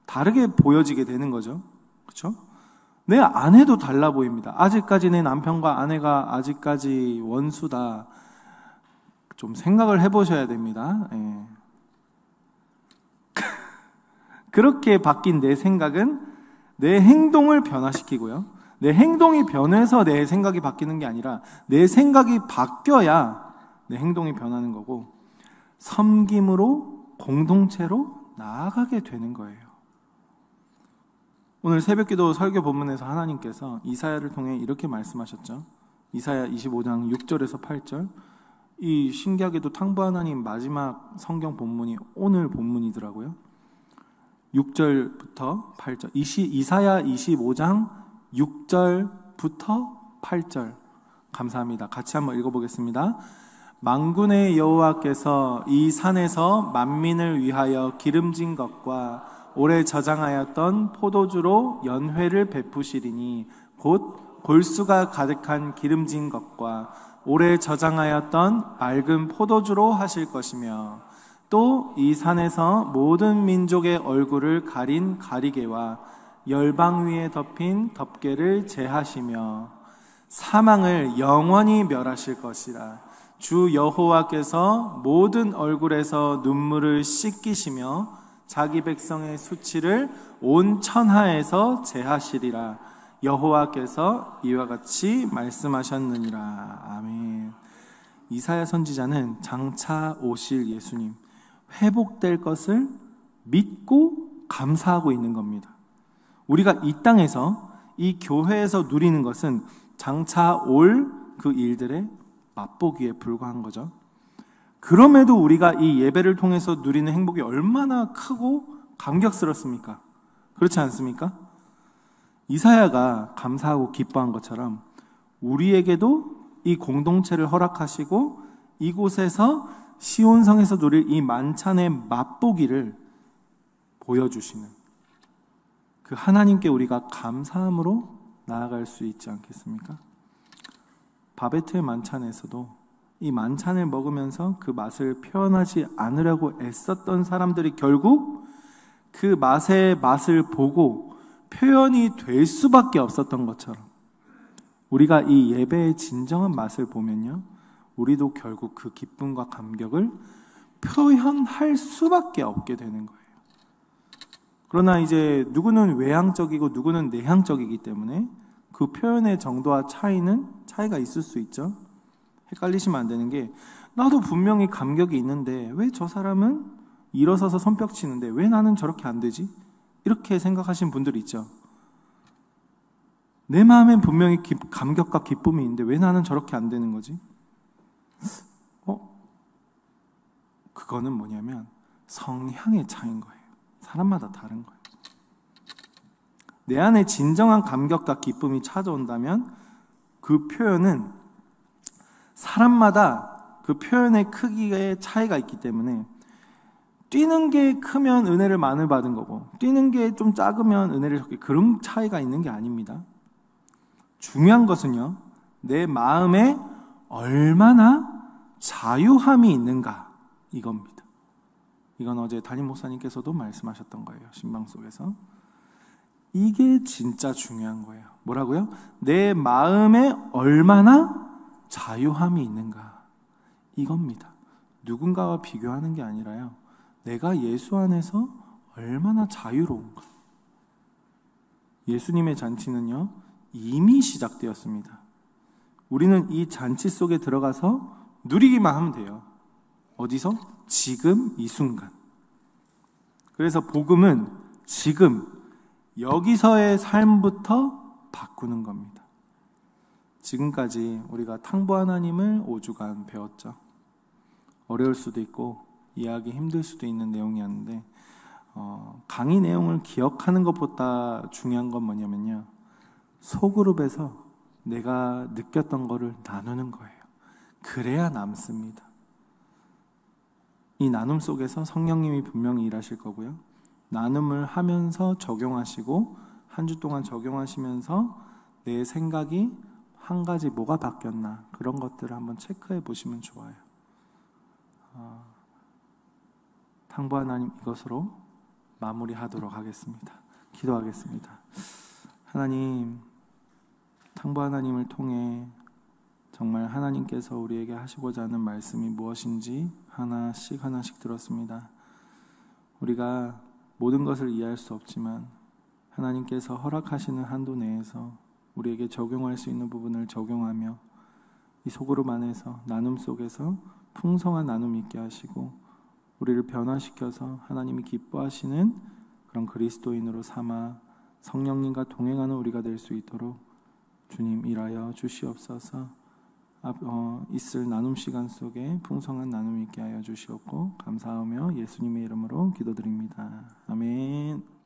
다르게 보여지게 되는 거죠. 그렇죠? 내 아내도 달라 보입니다. 아직까지 내 남편과 아내가 아직까지 원수다. 좀 생각을 해보셔야 됩니다. 예. 그렇게 바뀐 내 생각은 내 행동을 변화시키고요. 내 행동이 변해서 내 생각이 바뀌는 게 아니라 내 생각이 바뀌어야 내 행동이 변하는 거고 섬김으로 공동체로 나아가게 되는 거예요. 오늘 새벽기도 설교 본문에서 하나님께서 이사야를 통해 이렇게 말씀하셨죠. 이사야 25장 6절에서 8절. 이 신기하게도 탕부 하나님 마지막 성경 본문이 오늘 본문이더라고요. 6절부터 8절. 이사야 25장 6절부터 8절. 감사합니다. 같이 한번 읽어보겠습니다. 만군의 여호와께서 이 산에서 만민을 위하여 기름진 것과 오래 저장하였던 포도주로 연회를 베푸시리니 곧 골수가 가득한 기름진 것과 오래 저장하였던 맑은 포도주로 하실 것이며 또 이 산에서 모든 민족의 얼굴을 가린 가리개와 열방 위에 덮인 덮개를 제하시며 사망을 영원히 멸하실 것이라. 주 여호와께서 모든 얼굴에서 눈물을 씻기시며 자기 백성의 수치를 온 천하에서 제하시리라. 여호와께서 이와 같이 말씀하셨느니라. 아멘. 이사야 선지자는 장차 오실 예수님, 회복될 것을 믿고 감사하고 있는 겁니다. 우리가 이 땅에서 이 교회에서 누리는 것은 장차 올 그 일들의 맛보기에 불과한 거죠. 그럼에도 우리가 이 예배를 통해서 누리는 행복이 얼마나 크고 감격스럽습니까? 그렇지 않습니까? 이사야가 감사하고 기뻐한 것처럼 우리에게도 이 공동체를 허락하시고 이곳에서 시온성에서 누릴 이 만찬의 맛보기를 보여주시는 그 하나님께 우리가 감사함으로 나아갈 수 있지 않겠습니까? 바베트의 만찬에서도 이 만찬을 먹으면서 그 맛을 표현하지 않으려고 애썼던 사람들이 결국 그 맛을 보고 표현이 될 수밖에 없었던 것처럼 우리가 이 예배의 진정한 맛을 보면요, 우리도 결국 그 기쁨과 감격을 표현할 수밖에 없게 되는 거예요. 그러나 이제 누구는 외향적이고 누구는 내향적이기 때문에 그 표현의 정도와 차이가 있을 수 있죠. 헷갈리시면 안 되는 게, 나도 분명히 감격이 있는데 왜 저 사람은 일어서서 손뼉 치는데 왜 나는 저렇게 안 되지? 이렇게 생각하시는 분들이 있죠. 내 마음엔 분명히 감격과 기쁨이 있는데 왜 나는 저렇게 안 되는 거지? 그거는 뭐냐면 성향의 차이인 거예요. 사람마다 다른 거예요. 내 안에 진정한 감격과 기쁨이 찾아온다면 그 표현은 사람마다 그 표현의 크기의 차이가 있기 때문에 뛰는 게 크면 은혜를 많이 받은 거고 뛰는 게 좀 작으면 은혜를 적게, 그런 차이가 있는 게 아닙니다. 중요한 것은요, 내 마음에 얼마나 자유함이 있는가, 이겁니다. 이건 어제 담임 목사님께서도 말씀하셨던 거예요. 신방 속에서. 이게 진짜 중요한 거예요. 뭐라고요? 내 마음에 얼마나 자유함이 있는가, 이겁니다. 누군가와 비교하는 게 아니라요, 내가 예수 안에서 얼마나 자유로운가. 예수님의 잔치는요, 이미 시작되었습니다. 우리는 이 잔치 속에 들어가서 누리기만 하면 돼요. 어디서? 지금 이 순간. 그래서 복음은 지금 여기서의 삶부터 바꾸는 겁니다. 지금까지 우리가 탕부 하나님을 5주간 배웠죠. 어려울 수도 있고 이해하기 힘들 수도 있는 내용이었는데 강의 내용을 기억하는 것보다 중요한 건 뭐냐면요, 소그룹에서 내가 느꼈던 거를 나누는 거예요. 그래야 남습니다. 이 나눔 속에서 성령님이 분명히 일하실 거고요, 나눔을 하면서 적용하시고 한 주 동안 적용하시면서 내 생각이 한 가지 뭐가 바뀌었나, 그런 것들을 한번 체크해 보시면 좋아요. 탕부 하나님, 이것으로 마무리하도록 하겠습니다. 기도하겠습니다. 하나님, 탕부 하나님을 통해 정말 하나님께서 우리에게 하시고자 하는 말씀이 무엇인지 하나씩 들었습니다. 우리가 모든 것을 이해할 수 없지만 하나님께서 허락하시는 한도 내에서 우리에게 적용할 수 있는 부분을 적용하며 이 소그룹 안에서 나눔 속에서 풍성한 나눔이 있게 하시고 우리를 변화시켜서 하나님이 기뻐하시는 그런 그리스도인으로 삼아 성령님과 동행하는 우리가 될 수 있도록 주님 일하여 주시옵소서. 있을 나눔 시간 속에 풍성한 나눔이 있게 하여 주시옵고 감사하며 예수님의 이름으로 기도드립니다. 아멘.